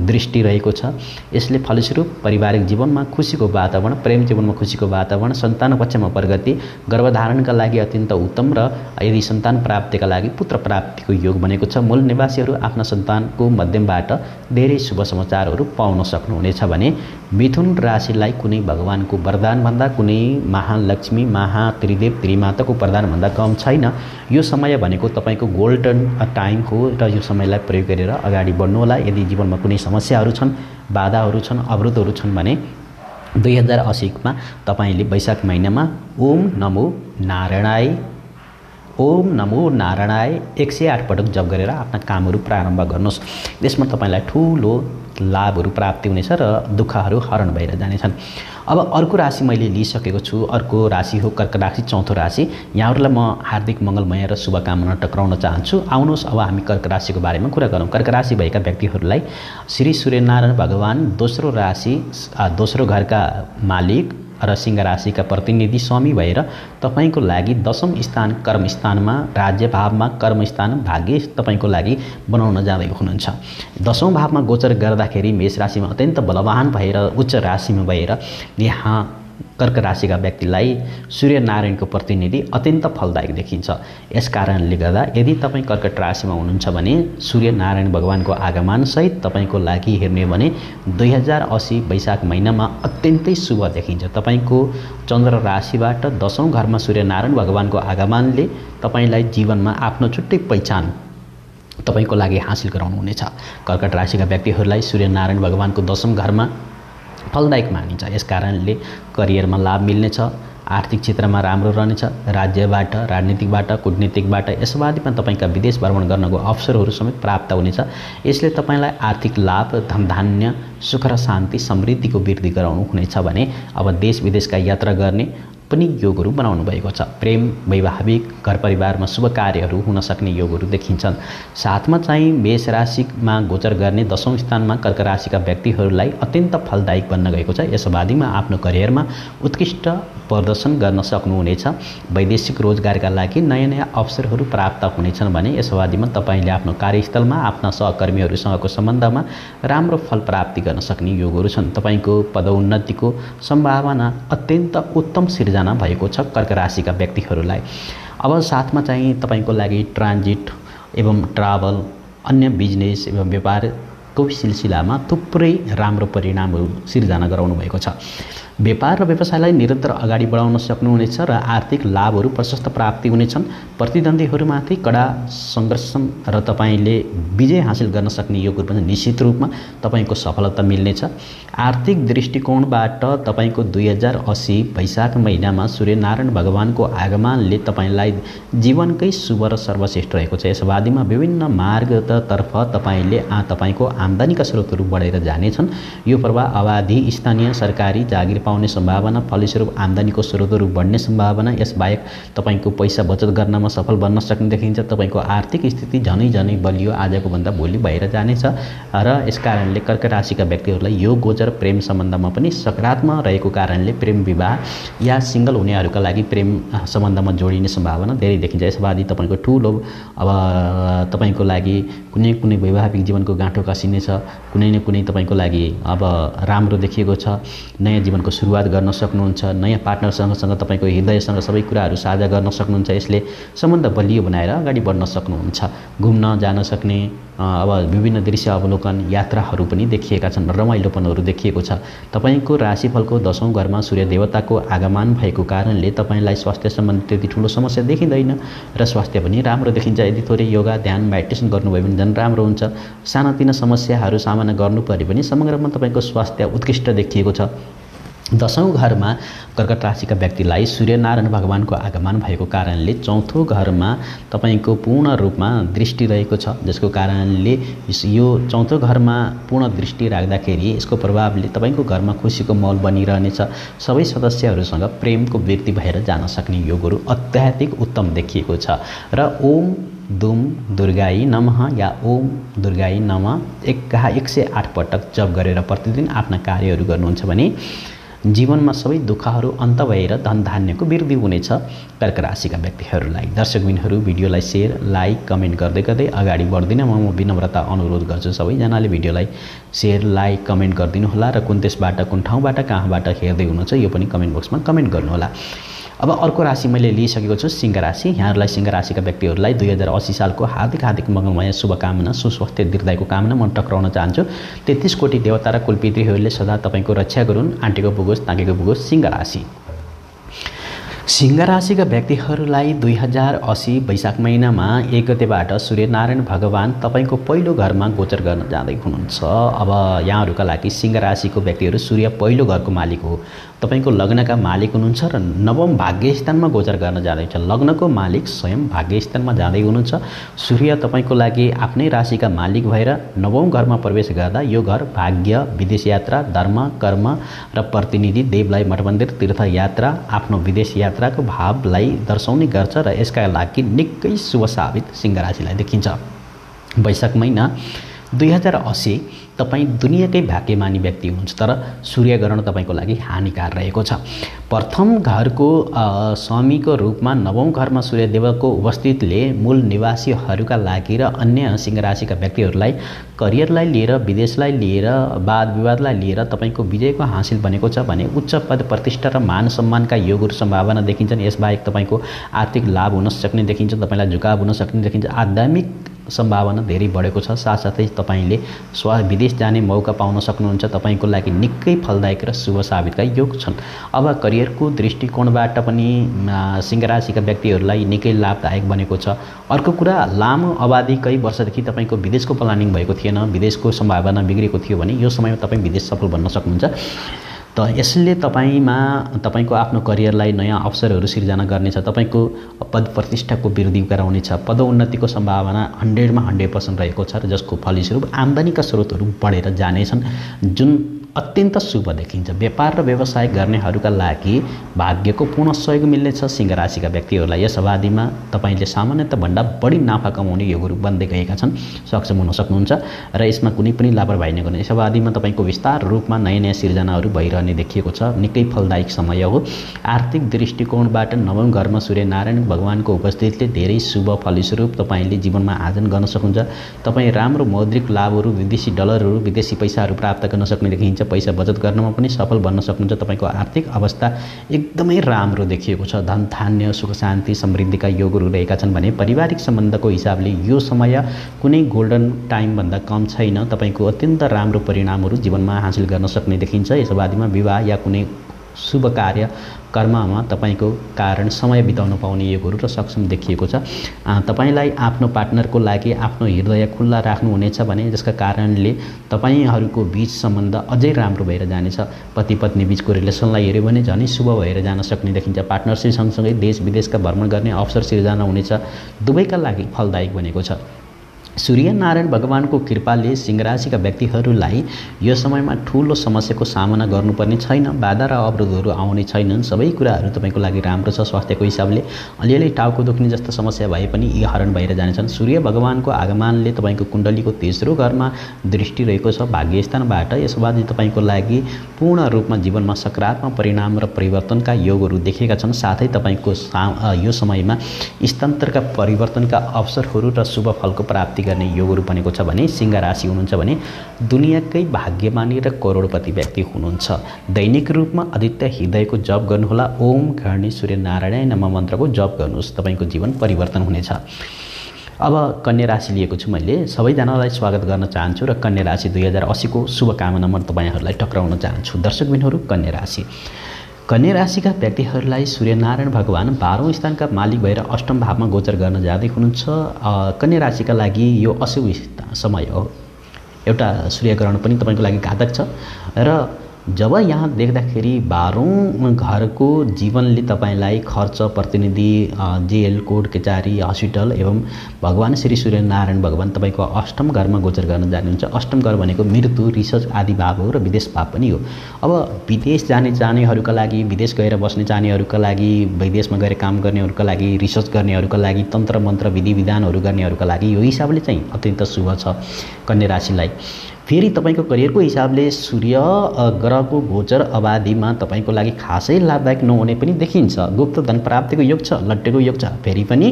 दृष्टि रहेको छ। यसले फलस्वरूप पारिवारिक जीवनमा खुसीको वातावरण, प्रेम जीवनमा खुसीको वातावरण, सन्तान पक्षमा प्रगति, गर्भधारणका लागि अत्यन्त उत्तम र यदि सन्तान प्राप्तिका लागि पुत्र प्राप्तिको योग बनेको छ। मूल निवासीहरू आफ्ना सन्तानको माध्यमबाट धेरै शुभ समाचारहरू पाउन सक्नुहुनेछ भने मिथुन राशिलाई कुनै भगवानको वरदानभन्दा, कुनै महालक्ष्मी, महात्रिदेव, त्रिमाताको वरदानभन्दा कम छैन। यो समय भनेको तपाईँको गोल्डन टाइम हो र यो समयलाई प्रयोग गरेर अगाडि बढ्नुहोला। यदि जीवनमा कुनै समस्याहरू छन्, बाधाहरू छन्, अवरोधहरू छन् भने 2080 तपाईँले वैशाख महिनामा ओम नमो नारायणाय 108 पटक जप गरेर आफ्ना कामहरू प्रारम्भ गर्नुहोस्। यसमा तपाईँलाई ठुलो लाभहरू प्राप्ति हुनेछ र दुःखहरू हरण भएर जानेछन्। अब अर्को राशि मैले लिइसकेको छु। अर्को राशि हो कर्क राशि, चौथो राशि। यहाँहरूलाई म हार्दिक मङ्गलमय र शुभकामना टक्राउन चाहन्छु। आउनुहोस् अब हामी कर्क राशिको बारेमा कुरा गरौँ। कर्क राशि भएका व्यक्तिहरूलाई श्री सूर्यनारायण भगवान दोस्रो घरका मालिक र सिंह राशिका प्रतिनिधि स्वामी भएर तपाईँको लागि 10औं स्थान कर्मस्थानमा, राज्यभावमा, कर्मस्थान भाग्य तपाईँको लागि बनाउन जाँदै हुनुहुन्छ। 10औं भावमा गोचर गर्दाखेरि मेष राशिमा अत्यन्त बलवान भएर उच्च राशिमा भएर यहाँ कर्क राशिका व्यक्तिलाई सूर्यनारायणको प्रतिनिधि अत्यन्त फलदायक देखिन्छ। यस कारणले गर्दा यदि तपाईँ कर्कट राशिमा हुनुहुन्छ भने सूर्यनारायण भगवानको आगमनसहित तपाईँको लागि हेर्ने भने 2080 वैशाख महिनामा अत्यन्तै शुभ देखिन्छ। तपाईँको चन्द्र राशिबाट 10औं घरमा सूर्यनारायण भगवानको आगमनले तपाईँलाई जीवनमा आफ्नो छुट्टै पहिचान तपाईँको लागि हासिल गराउनुहुनेछ। कर्कट राशिका व्यक्तिहरूलाई सूर्यनारायण भगवानको 10औं घरमा फलदायक मानिन्छ। यस कारणले करियरमा लाभ मिल्नेछ, आर्थिक क्षेत्रमा राम्रो रहनेछ, राज्यबाट, राजनीतिकबाट, कूटनीतिकबाट, यसबादमा तपाईँका विदेश भ्रमण गर्नको अवसरहरू समेत प्राप्त हुनेछ। यसले तपाईँलाई आर्थिक लाभ, धनधान्य, सुख र शान्ति, समृद्धिको वृद्धि गराउनु हुनेछ भने अब देश विदेशका यात्रा गर्ने पनि योगहरू बनाउनु भएको छ। प्रेम, वैवाहिक, घर परिवारमा शुभ कार्यहरू हुन सक्ने योगहरू देखिन्छन्। साथमा चाहिँ मेष राशिमा गोचर गर्ने 10औं स्थानमा कर्क राशिका व्यक्तिहरूलाई अत्यन्त फलदायक बन्न गएको छ। यस अवधिमा आफ्नो करियरमा उत्कृष्ट प्रदर्शन गर्न सक्नुहुनेछ। वैदेशिक रोजगारका लागि नयाँ नयाँ अवसरहरू प्राप्त हुनेछन् भने यस अवधिमा तपाईँले आफ्नो कार्यस्थलमा आफ्ना सहकर्मीहरूसँगको सम्बन्धमा राम्रो फल प्राप्ति गर्न सक्ने योगहरू छन्। तपाईँको पदोन्नतिको सम्भावना अत्यन्त उत्तम सिर्जना भएको छ कर्क राशिका व्यक्तिहरूलाई। अब साथमा चाहिँ तपाईँको लागि ट्रान्जिट एवं ट्राभल, अन्य बिजनेस एवं व्यापारको सिलसिलामा थुप्रै राम्रो परिणामहरू सिर्जना गराउनु भएको छ। व्यापार र व्यवसायलाई निरन्तर अगाडि बढाउन सक्नुहुनेछ र आर्थिक लाभहरू प्रशस्त प्राप्ति हुनेछन्। प्रतिद्वन्द्वीहरूमाथि कडा सङ्घर्ष र तपाईँले विजय हासिल गर्न सक्ने योगहरू पनि निश्चित रूपमा तपाईँको सफलता मिल्नेछ। आर्थिक दृष्टिकोणबाट तपाईँको 2080 वैशाख महिनामा सूर्यनारायण भगवानको आगमनले तपाईँलाई जीवनकै शुभ र सर्वश्रेष्ठ रहेको छ। यस अवधिमा विभिन्न मार्गतर्फ तपाईँको आम्दानीका स्रोतहरू बढेर जानेछन्। यो प्रभाव अवधि स्थानीय सरकारी जागिर पाउने सम्भावना, फलस्वरूप आम्दानीको स्रोतहरू बढ्ने सम्भावना, यसबाहेक तपाईँको पैसा बचत गर्नमा सफल बन्न सक्ने देखिन्छ। तपाईँको आर्थिक स्थिति झनै झनै बलियो आजको भन्दा भोलि भएर जानेछ र यस कारणले कर्क राशिका व्यक्तिहरूलाई यो गोचर प्रेम सम्बन्धमा पनि सकारात्मक रहेको कारणले प्रेम विवाह या सिङ्गल हुनेहरूका लागि प्रेम सम्बन्धमा जोडिने सम्भावना धेरै देखिन्छ। यसबादी तपाईँको ठुलो अब तपाईँको लागि कुनै कुनै वैवाहिक जीवनको गाँठो कसिनेछ, कुनै न कुनै तपाईँको लागि अब राम्रो देखिएको छ। नयाँ जीवनको सुरुवात गर्न सक्नुहुन्छ। नयाँ पार्टनरसँग तपाईँको हृदयसँग सबै कुराहरू साझा गर्न सक्नुहुन्छ। यसले सम्बन्ध बलियो बनाएर अगाडि बढ्न सक्नुहुन्छ। घुम्न जान सक्ने अब विभिन्न दृश्य अवलोकन यात्राहरू पनि देखिएका छन्, रमाइलोपनहरू देखिएको छ। तपाईँको राशिफलको 10औं घरमा सूर्य देवताको आगमन भएको कारणले तपाईँलाई स्वास्थ्य सम्बन्धी त्यति ठुलो समस्या देखिँदैन र स्वास्थ्य पनि राम्रो देखिन्छ। यदि थोरै योगा, ध्यान, मेडिटेसन गर्नुभयो भने झन् राम्रो हुन्छ। सानातिना समस्याहरू सामना गर्नु परे पनि समग्रमा तपाईँको स्वास्थ्य उत्कृष्ट देखिएको छ। 10औं घरमा कर्कट राशिका व्यक्तिलाई सूर्यनारायण भगवानको आगमन भएको कारणले चौथो घरमा तपाईको पूर्ण रूपमा दृष्टि रहेको छ, जसको कारणले यो चौथो घरमा पूर्ण दृष्टि राख्दाखेरि यसको प्रभावले तपाईको घरमा खुसीको माहौल बनिरहनेछ। सबै सदस्यहरूसँग प्रेमको वृद्धि भएर जान सक्ने योगहरू अत्याधिक उत्तम देखिएको छ र ओम दुम दुर्गाई नमः या ओम दुर्गाई नमः 108 पटक जप गरेर प्रतिदिन आफ्ना कार्यहरू गर्नुहुन्छ भने जीवनमा सबै दुःखहरू अन्त भएर धन धान्यको वृद्धि हुनेछ। कर्क राशिका व्यक्तिहरूलाई दर्शकबिनहरू भिडियोलाई सेयर, लाइक, कमेन्ट गर्दै गर्दै अगाडि बढ्दिन म विनम्रता अनुरोध गर्छु सबैजनाले भिडियोलाई सेयर, लाइक, कमेन्ट गरिदिनु होला र कुन देशबाट, कुन ठाउँबाट, कहाँबाट हेर्दै हुनुहुन्छ यो पनि कमेन्ट बक्समा कमेन्ट गर्नुहोला। अब अर्को राशि मैले लिइसकेको छु सिंह राशि। यहाँहरूलाई सिंह राशिका व्यक्तिहरूलाई 2080 सालको हार्दिक मङ्गलमय शुभकामना, सुस्वास्थ्य दीर्घायुको कामना म टक्राउन चाहन्छु। 33 कोटी देवता र कुलपितृहरूले सदा तपाईको रक्षा गरून्। आन्टीको पुगोस्, ताकेको पुगोस्। सिंह राशि। सिंह राशिका व्यक्तिहरूलाई 2080 वैशाख महिनामा 1 गतेबाट सूर्यनारायण भगवान तपाईको पहिलो घरमा गोचर गर्न जाँदै हुनुहुन्छ। अब यहाँहरूका लागि सिंह राशिको व्यक्तिहरू सूर्य पहिलो घरको मालिक हो, तपाईको लग्नका मालिक हुनुहुन्छ र नवम भाग्यस्थानमा गोचर गर्न जाँदैछ। लग्नको मालिक स्वयं भाग्यस्थानमा जाँदै हुनुहुन्छ। सूर्य तपाईको लागि आफ्नै राशिका मालिक भएर नवम घरमा प्रवेश गर्दा यो घर भाग्य, विदेश यात्रा, धर्म, कर्म र प्रतिनिधि, देवलाई मठमन्दिर, तीर्थयात्रा, आफ्नो विदेश यात्राको भावलाई दर्शाउने गर्छ र यसका लागि निकै शुभ साबित सिंह राशिलाई देखिन्छ। वैशाख महिना 2080 तपाईँ दुनियाँकै भाग्यमानी व्यक्ति हुनुहुन्छ, तर सूर्यग्रहण तपाईको लागि हानिकार रहेको छ। प्रथम घरको स्वामीको रूपमा नवौं घरमा सूर्यदेवको उपस्थितिले मूल निवासीहरूका लागि र अन्य सिंह राशिका व्यक्तिहरूलाई करियरलाई लिएर, विदेशलाई लिएर, वाद विवादलाई लिएर तपाईको विजयको हासिल बनेको छ भने उच्च पद प्रतिष्ठा र मान सम्मानका योगहरू सम्भावना देखिन्छन्। यसबाहेक तपाईको आर्थिक लाभ हुन सक्ने देखिन्छ, तपाईलाई झुकाव हुन सक्ने देखिन्छ। आध्यात्मिक सम्भावना धेरै बढेको छ। साथसाथै तपाईले विदेश जाने मौका पाउन सक्नुहुन्छ। तपाईको लागि निकै फलदायक र शुभ साबितका योग छन्। अब करियरको दृष्टिकोणबाट पनि सिंह राशिका व्यक्तिहरूलाई निकै लाभदायक बनेको छ। अर्को कुरा, लामो अवधि कई वर्षदेखि तपाईको विदेशको प्लानिङ भएको थिएन, विदेशको सम्भावना बिग्रेको थियो भने यो समयमा तपाईँ विदेश सफल बन्न सक्नुहुन्छ। त यसले तपाईको आफ्नो करियरलाई नयाँ अवसरहरू सिर्जना गर्नेछ। तपाईको पद प्रतिष्ठाको वृद्धि गराउनेछ। पदोन्नतिको सम्भावना 100मा 100% रहेको छ र जसको फलस्वरूप आम्दानीका स्रोतहरू बढेर जानेछन्, जुन अत्यन्त शुभ देखिन्छ। व्यापार र व्यवसाय गर्नेहरूका लागि भाग्यको पूर्ण सहयोग मिल्नेछ। सिंह राशिका व्यक्तिहरूलाई यस अवधिमा तपाईले सामान्यतः भन्दा बढी नाफा कमाउने योगहरू बन्दै गएका छन्, सक्षम हुन सक्नुहुन्छ र यसमा कुनै पनि लापरवाही नगर्नु। यस अवधिमा तपाईको विस्तार रूपमा नयाँ सिर्जनाहरू भइरहने देखिएको छ। निकै फलदायक समय हो। आर्थिक दृष्टिकोणबाट नवम घरमा सूर्यनारायण भगवानको उपस्थितिले धेरै शुभ फलस्वरूप तपाईले जीवनमा आर्जन गर्न सक्नुहुन्छ। तपाईँ राम्रो मौद्रिक लाभहरू, विदेशी डलरहरू, विदेशी पैसाहरू प्राप्त गर्न सक्ने देखिन्छ। पैसा बचत गर्नमा पनि सफल बन्न सक्नुहुन्छ। तपाईको आर्थिक अवस्था एकदमै राम्रो देखिएको छ। धन धान्य, सुख शान्ति, समृद्धिका योगहरू रहेका छन् भने पारिवारिक सम्बन्धको हिसाबले यो समय कुनै गोल्डन टाइम भन्दा कम छैन। तपाईको अत्यन्त राम्रो परिणामहरू जीवनमा हासिल गर्न सक्ने देखिन्छ। यस अवधिमा विवाह या कुनै शुभ कार्य कर्ममा तपाईको कारण समय बिताउन पाउने योगहरू र सक्षम देखिएको छ। तपाईलाई आफ्नो पार्टनरको लागि आफ्नो हृदय खुल्ला राख्नुहुनेछ भने जसका कारणले तपाईहरूको बीच सम्बन्ध अझै राम्रो भएर जानेछ। पति पत्नी बीचको रिलेसनलाई हेर्यो भने झनै शुभ भएर जान सक्ने देखिन्छ। पार्टनरसिप सँगसँगै देश विदेशका भ्रमण गर्ने अवसर सिर्जना हुनेछ। दुवैका लागि फलदायक बनेको छ। सूर्यनारायण भगवानको कृपाले सिंह राशिका व्यक्तिहरूलाई यो समयमा ठूलो समस्याको सामना गर्नुपर्ने छैन। बाधा र अवरोधहरू आउने छैनन्। सबै कुराहरू तपाईको लागि राम्रो छ। स्वास्थ्यको हिसाबले अलिअलि टाउको दुख्ने जस्ता समस्या भए पनि यी हरण भएर जानेछन्। सूर्य भगवानको आगमनले तपाईको कुण्डलीको तेस्रो घरमा दृष्टि रहेको छ भाग्यस्थानबाट। यसबाद तपाईको लागि पूर्ण रूपमा जीवनमा सकारात्मक परिणाम र परिवर्तनका योगहरू देखेका छन्। साथै तपाईको यो समयमा स्थानान्तरका परिवर्तनका अवसरहरू र शुभ फलको प्राप्ति गर्ने योगहरू बनेको छ भने सिंह राशि हुनुहुन्छ भने दुनियाँकै भाग्यमानी र करोडपति व्यक्ति हुनुहुन्छ। दैनिक रूपमा आदित्य हृदयको जप गर्नुहोला। ओम घर्णी सूर्यनारायण नमः मन्त्रको जप गर्नुहोस्। तपाईको जीवन परिवर्तन हुनेछ। अब कन्या राशि लिएको छु मैले। सबैजनालाई स्वागत गर्न चाहन्छु र कन्या राशि 2080 को शुभकामना म तपाईहरुलाई टक्राउन चाहन्छु। दर्शकबिनहरू, कन्या राशि कन्या राशिका व्यक्तिहरूलाई सूर्यनारायण भगवान 12औं स्थानका मालिक भएर अष्टम भावमा गोचर गर्न जाँदै हुनुहुन्छ। कन्या राशिका लागि यो अशुभ समय हो। एउटा सूर्यग्रहण पनि तपाईको लागि घातक छ र जब यहाँ देख्दाखेरि 12औं घरको जीवनले तपाईलाई खर्च, प्रतिनिधि, जेल, कोर्ट कचहरी, हस्पिटल एवं भगवान श्री सूर्यनारायण भगवान तपाईको अष्टम घरमा गोचर गर्न जानुहुन्छ। अष्टम घर भनेको मृत्यु, रिसर्च आदि भाव हो र विदेश भाव पनि हो। अब विदेश जानेहरूका लागि, विदेश गएर बस्ने जानेहरूका लागि, विदेशमा गएर काम गर्नेहरूका लागि, रिसर्च गर्नेहरूका लागि, तन्त्र मन्त्र विधि विधानहरू गर्नेहरूका लागि यो हिसाबले चाहिँ अत्यन्त शुभ छ कन्या राशिलाई। फेरि तपाईको करियरको हिसाबले सूर्य ग्रहको गोचर अवधिमा तपाईको लागि खासै लाभदायक नहुने पनि देखिन्छ। गुप्त धन प्राप्तिको योग छ, लट्टेको योग छ। फेरि पनि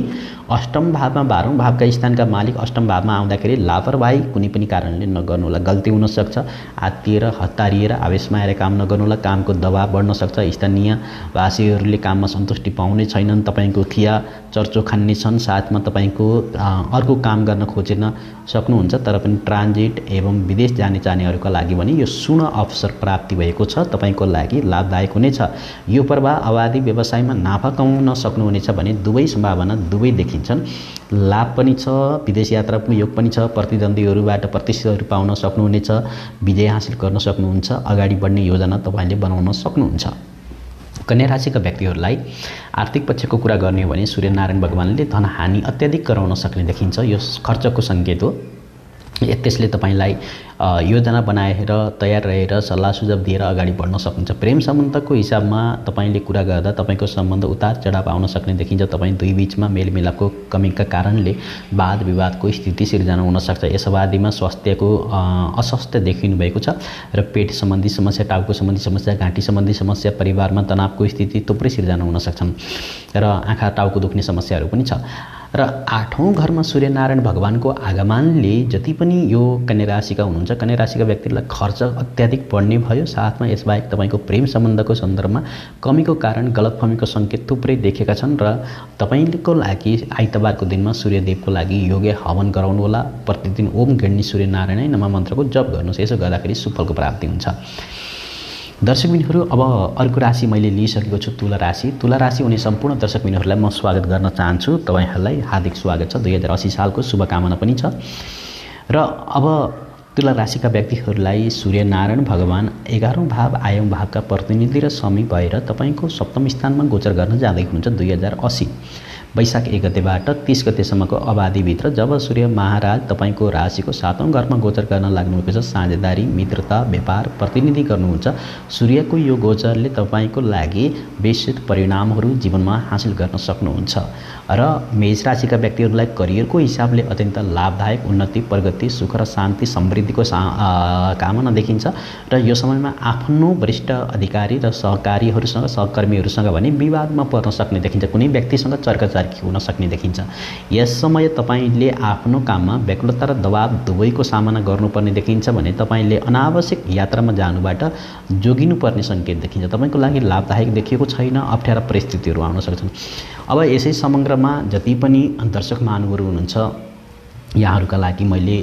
अष्टम भावमा 12औं भावका स्थानका मालिक अष्टम भावमा आउँदाखेरि लापरवाही कुनै पनि कारणले नगर्नुहोला। गल्ती हुन सक्छ, आत्तिएर हतारिएर आवेशमा आएर काम नगर्नुहोला। कामको दबाव बढ्न सक्छ। स्थानीय वासीहरूले काममा सन्तुष्टि पाउने छैनन्, तपाईको खिया चर्चो खान्ने छन्। साथमा तपाईको अर्को काम गर्न खोज्न सक्नुहुन्छ। तर पनि ट्रान्जिट एवं विदेश जाने चाहनेहरूका लागि भने यो सुन अवसर प्राप्ति भएको छ, तपाईको लागि लाभदायक हुनेछ। यो प्रभाव अवधि व्यवसायमा नाफा कमाउन सक्नुहुनेछ भने दुवै सम्भावना दुवै देखिन्छन्। लाभ पनि छ, विदेश यात्राको योग पनि छ। प्रतिद्वन्दीहरूबाट प्रतिष्ठाहरू पाउन सक्नुहुनेछ, विजय हासिल गर्न सक्नुहुन्छ। अगाडि बढ्ने योजना तपाईले बनाउन सक्नुहुन्छ। कन्या राशिका व्यक्तिहरूलाई आर्थिक पक्षको कुरा गर्ने हो भने सूर्यनारायण भगवानले धनहानि अत्याधिक गराउन सक्ने देखिन्छ। यो खर्चको सङ्केत हो। त्यसले तपाईलाई योजना बनाएर तयार रहेर सल्लाह सुझाव दिएर अगाडि बढ्न सक्नुहुन्छ। प्रेम सम्बन्धको हिसाबमा तपाईले कुरा गर्दा तपाईको सम्बन्ध उतार चढाव आउन सक्ने देखिन्छ। तपाईँ दुई बीचमा मेलमिलापको कमीका कारणले वाद विवादको स्थिति सिर्जना हुन सक्छ। यस अवधिमा स्वास्थ्यको अस्वास्थ्य देखिनु भएको छ र पेट सम्बन्धी समस्या, टाउको सम्बन्धी समस्या, घाँटी सम्बन्धी समस्या, परिवारमा तनावको स्थिति थुप्रै सिर्जना हुन सक्छन् र आँखा टाउको दुख्ने समस्याहरू पनि छ। र 8औं घरमा सूर्यनारायण भगवानको आगमनले जति पनि यो कन्या राशिका हुनुहुन्छ, कन्या राशिका व्यक्तिलाई खर्च अत्याधिक बढ्ने भयो। साथमा यसबाहेक तपाईको प्रेम सम्बन्धको सन्दर्भमा कमीको कारण गलतफहमीको सङ्केत थुप्रै देखेका छन् र तपाईको लागि आइतबारको दिनमा सूर्यदेवको लागि योग्य हवन गराउनु होला। प्रतिदिन ओम गण्य सूर्यनारायण नमः मन्त्रको जप गर्नुहोस्। यसो गर्दाखेरि सुफलको प्राप्ति हुन्छ। दर्शकबिनहरू, अब अर्को राशि मैले लिइसकेको छु, तुला राशि। तुला राशि हुने सम्पूर्ण दर्शकबिनहरूलाई म स्वागत गर्न चाहन्छु। तपाईहरूलाई हार्दिक स्वागत छ। 2080 सालको शुभकामना पनि छ। र अब तुला राशिका व्यक्तिहरूलाई सूर्यनारायण भगवान 11औं भाव 8औं भावका प्रतिनिधि र स्वामी भएर तपाईको सप्तम स्थानमा गोचर गर्न जाँदै हुनुहुन्छ। 2080 वैशाख 1 गतेबाट 30 गतेसम्मको अवधिभित्र जब सूर्य महाराज तपाईको राशिको 7औं घरमा गोचर गर्न लाग्नुभएको छ, साझेदारी, मित्रता, व्यापार प्रतिनिधि गर्नुहुन्छ। सूर्यको यो गोचरले तपाईको लागि विस्तृत परिणामहरू जीवनमा हासिल गर्न सक्नुहुन्छ। र मेष राशिका व्यक्तिहरूलाई करियरको हिसाबले अत्यन्त लाभदायक उन्नति, प्रगति, सुख र शान्ति, समृद्धिको कामना देखिन्छ। र यो समयमा आफ्नो वरिष्ठ अधिकारी र सहकर्मीहरूसँग भने विवादमा पर्न सक्ने देखिन्छ। कुनै व्यक्तिसँग चर्काचर्की हुन सक्ने देखिन्छ। यस समय तपाईले आफ्नो काममा व्याकुलता र दबाव दुवैको सामना गर्नुपर्ने देखिन्छ भने तपाईले अनावश्यक यात्रामा जानुबाट जोगिनुपर्ने सङ्केत देखिन्छ। तपाईको लागि लाभदायक देखिएको छैन, अप्ठ्यारा परिस्थितिहरू आउन सक्छन्। अब यसै समग्रमा जति पनि दर्शक महानुभावहरू हुनुहुन्छ, यहाँहरूका लागि मैले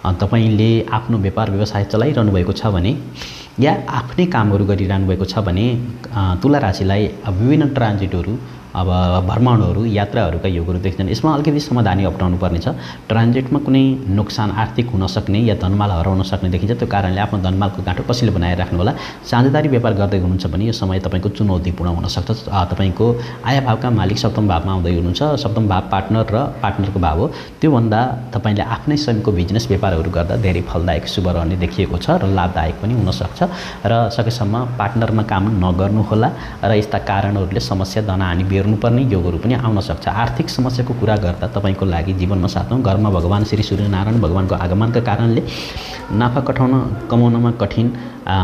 तपाईले आफ्नो व्यापार व्यवसाय चलाइरहनु भएको छ भने या आफ्नै कामहरू गरिरहनु भएको छ भने तुला राशिलाई विभिन्न ट्रान्जिटहरू, अब भ्रमणहरू, यात्राहरूका योगहरू देखिन्छन्। यसमा अलिकति सावधानी अपनाउनु पर्नेछ। ट्रान्जिटमा कुनै नोक्सान आर्थिक हुन सक्ने या धनमाल हराउन सक्ने देखिन्छ। त्यो कारणले आफ्नो धनमालको गाँठो कसैले बनाएर राख्नु होला। साझेदारी व्यापार गर्दै हुनुहुन्छ भने यो समय तपाईको चुनौतीपूर्ण हुन सक्छ। तपाईँको आय भावका मालिक सप्तम भावमा आउँदै हुनुहुन्छ। सप्तम भाव पार्टनर र पार्टनरको भाव हो। त्योभन्दा तपाईँले आफ्नै स्वयंको बिजनेस व्यापारहरू गर्दा धेरै फलदायक शुभ रहने देखिएको छ र लाभदायक पनि हुन सक्छ। र सकेसम्म पार्टनरमा काम नगर्नुहोला र यस्ता कारणहरूले समस्या धनहानि बेर्नुपर्ने योगहरू पनि आउन सक्छ। आर्थिक समस्याको कुरा गर्दा तपाईको लागि जीवनमा 7औं घरमा भगवान श्री सूर्यनारायण भगवानको आगमनका कारणले नाफा कमाउनमा कठिन,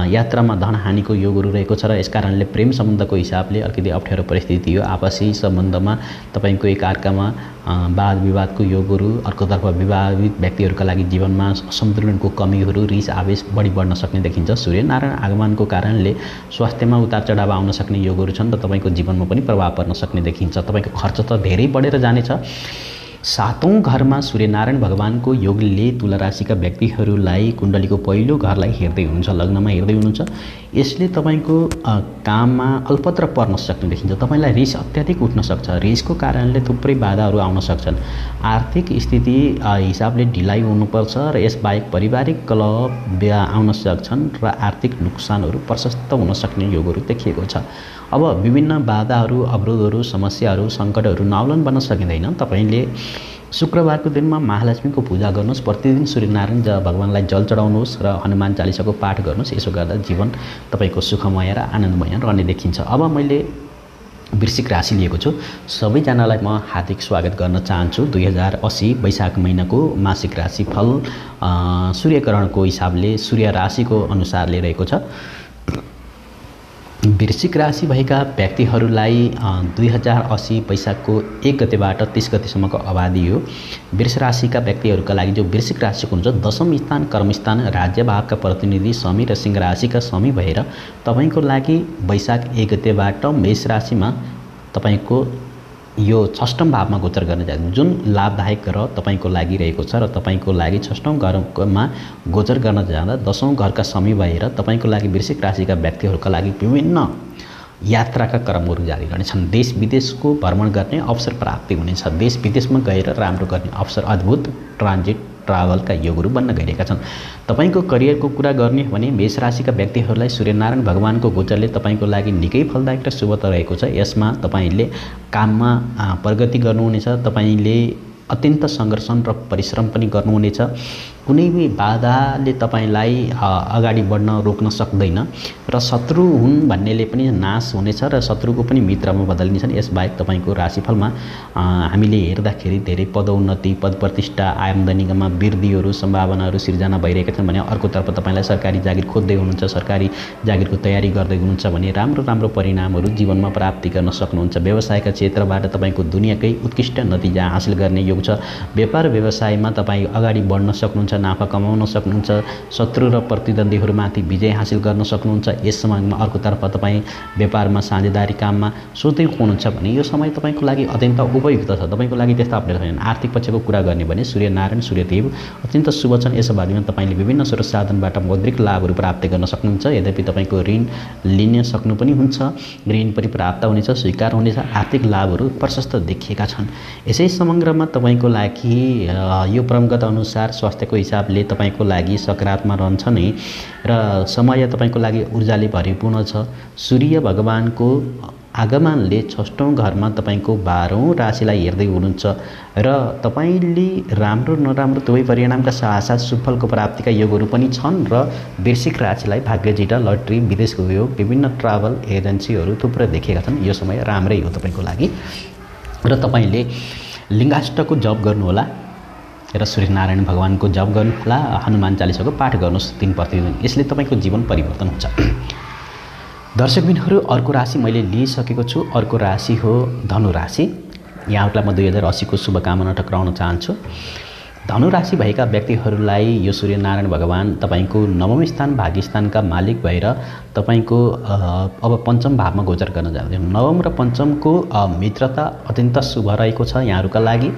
यात्रामा धनहानिको योगहरू रहेको छ। र यस कारणले प्रेम सम्बन्धको हिसाबले अलिकति अप्ठ्यारो परिस्थिति हो। आपसी सम्बन्धमा तपाईको एकअर्कामा वाद विवादको योगहरू, अर्कोतर्फ विवादित व्यक्तिहरूका लागि जीवनमा सन्तुलनको कमीहरू, रिस आवेश बढी बढ्न सक्ने देखिन्छ। सूर्यनारायण आगमनको कारणले स्वास्थ्यमा उतार चढाव आउन सक्ने योगहरू छन् र तपाईको जीवनमा पनि प्रभाव पर्न सक्ने देखिन्छ। तपाईको खर्च त धेरै बढेर जानेछ। सातौं घरमा सूर्यनारायण भगवानको योगले तुला राशिका व्यक्तिहरूलाई कुण्डलीको पहिलो घरलाई हेर्दै हुनुहुन्छ, लग्नमा हेर्दै हुनुहुन्छ। यसले तपाईँको काममा अल्पत्र पर्न सक्ने देखिन्छ। तपाईँलाई रिस अत्याधिक उठ्न सक्छ। रिसको कारणले थुप्रै बाधाहरू आउन सक्छन्। आर्थिक स्थिति हिसाबले ढिलाइ हुनुपर्छ र यसबाहेक पारिवारिक कलह आउन सक्छन् र आर्थिक नोक्सानहरू प्रशस्त हुन सक्ने योगहरू देखिएको छ। अब विभिन्न बाधाहरू, अवरोधहरू, समस्याहरू, सङ्कटहरू नअवलन बन्न सकिँदैन। तपाईँले शुक्रबारको दिनमा महालक्ष्मीको पूजा गर्नुहोस्, प्रतिदिन सूर्यनारायण भगवानलाई जल चढाउनुहोस् र हनुमान चालिसाको पाठ गर्नुहोस्। यसो गर्दा जीवन तपाईँको सुखमय र आनन्दमय रहने देखिन्छ। अब मैले वृश्चिक राशि लिएको छु। सबैजनालाई म हार्दिक स्वागत गर्न चाहन्छु। 2080 वैशाख महिनाको मासिक राशिफल सूर्यकरणको हिसाबले सूर्य राशिको अनुसारले रहेको छ। वृश्चिक राशि भएका व्यक्तिहरूलाई 2080 वैशाखको 1 गतेबाट 30 गतेसम्मको अवधि हो। वृष राशिका व्यक्तिहरूका लागि जो वृश्चिक राशिको हुन्छ, दशम स्थान कर्मस्थान राज्यभावका प्रतिनिधि शनि र सिंह राशिका शनि भएर तपाईँको लागि वैशाख 1 गतेबाट मेष राशिमा तपाईँको यो 6औं भावमा गोचर गर्न जान्छ, जुन लाभदायक ग्रह तपाईँको लागि रहेको छ र तपाईँको लागि 6औं घरमा गोचर गर्न जाँदा 10औं घरका शनि भएर तपाईँको लागि वृश्चिक राशिका व्यक्तिहरूका लागि विभिन्न यात्राका क्रमहरू जारी रहनेछन्। देश विदेशको भ्रमण गर्ने अवसर प्राप्ति हुनेछ। देश विदेशमा गएर राम्रो गर्ने अवसर, अद्भुत ट्रान्जिट ट्राभलका योगहरू बन्न गइरहेका छन्। तपाईँको करियरको कुरा गर्ने हो भने मेष राशिका व्यक्तिहरूलाई सूर्यनारायण भगवानको गोचरले तपाईँको लागि निकै फलदायक र शुभ रहेको छ। यसमा तपाईँले काममा प्रगति गर्नुहुनेछ। तपाईँले अत्यन्त सङ्घर्षण र परिश्रम पनि गर्नुहुनेछ। कुनै पनि बाधाले तपाईँलाई अगाडि बढ्न रोक्न सक्दैन र शत्रु हुन् भन्नेले पनि नाश हुनेछ र शत्रुको पनि मित्रमा बदलिनेछन्। यसबाहेक तपाईँको राशिफलमा हामीले हेर्दाखेरि धेरै पदोन्नति, पद प्रतिष्ठा, आमदनीमा वृद्धिहरू, सम्भावनाहरू सिर्जना भइरहेका छन् भने अर्कोतर्फ तपाईँलाई सरकारी जागिर खोज्दै हुनुहुन्छ, सरकारी जागिरको तयारी गर्दै हुनुहुन्छ भने राम्रो राम्रो परिणामहरू जीवनमा प्राप्ति गर्न सक्नुहुन्छ। व्यवसायका क्षेत्रबाट तपाईँको दुनियाँकै उत्कृष्ट नतिजा हासिल गर्ने योग छ। व्यापार व्यवसायमा तपाईँ अगाडि बढ्न सक्नुहुन्छ, नाफा कमाउन सक्नुहुन्छ, शत्रु र प्रतिद्वन्दीहरूमाथि विजय हासिल गर्न सक्नुहुन्छ। यस समयमा अर्कोतर्फ तपाईँ व्यापारमा, साझेदारी काममा सोच्दै हुनुहुन्छ भने यो समय तपाईँको लागि अत्यन्त उपयुक्त छ। तपाईँको लागि त्यस्ता अप्ठ्यारो छैन। आर्थिक पक्षको कुरा गर्ने भने सूर्यनारायण, सूर्यदेव अत्यन्त शुभ छन्। यस बारेमा तपाईँले विभिन्न स्रोत साधनबाट मौद्रिक लाभहरू प्राप्त गर्न सक्नुहुन्छ। यद्यपि तपाईँको ऋण लिन सक्नु पनि हुन्छ, ऋण पनि प्राप्त हुनेछ, स्वीकार हुनेछ। आर्थिक लाभहरू प्रशस्त देखिएका छन्। यसै समग्रमा तपाईँको लागि यो परम्परागत अनुसार स्वास्थ्यको हिसाबले तपाईँको लागि सकारात्मक रहन्छ नै र समय तपाईँको लागि ऊर्जाले भरिपूर्ण छ। सूर्य भगवानको आगमनले 6औं घरमा तपाईँको 12औं राशिलाई हेर्दै हुनुहुन्छ र तपाईँले राम्रो नराम्रो दुवै परिणामका साथसाथ सुफलको प्राप्तिका योगहरू पनि छन् र वृश्चिक राशिलाई भाग्यजित, लटरी, विदेशको योग, विभिन्न ट्राभल एजेन्सीहरू थुप्रै देखेका छन्। यो समय राम्रै हो तपाईँको लागि र तपाईँले लिङ्गाष्टको जप गर्नुहोला र सूर्यनारायण भगवानको जप गर्नुहोला, हनुमान चालिसाको पाठ गर्नुहोस् 3 प्रतिदिन। यसले तपाईँको जीवन परिवर्तन हुन्छ। दर्शकबिनहरू, अर्को राशि मैले लिइसकेको छु। अर्को राशि हो धनु राशि। यहाँहरूलाई म 2080 को शुभकामना टक्राउन चाहन्छु। धनु राशि भएका व्यक्तिहरूलाई यो सूर्यनारायण भगवान तपाईँको 9औं स्थान भाग्यस्थानका मालिक भएर तपाईँको अब 5औं भावमा गोचर गर्न जाँदै। 9औं र 5औंको मित्रता अत्यन्त शुभ रहेको छ यहाँहरूका लागि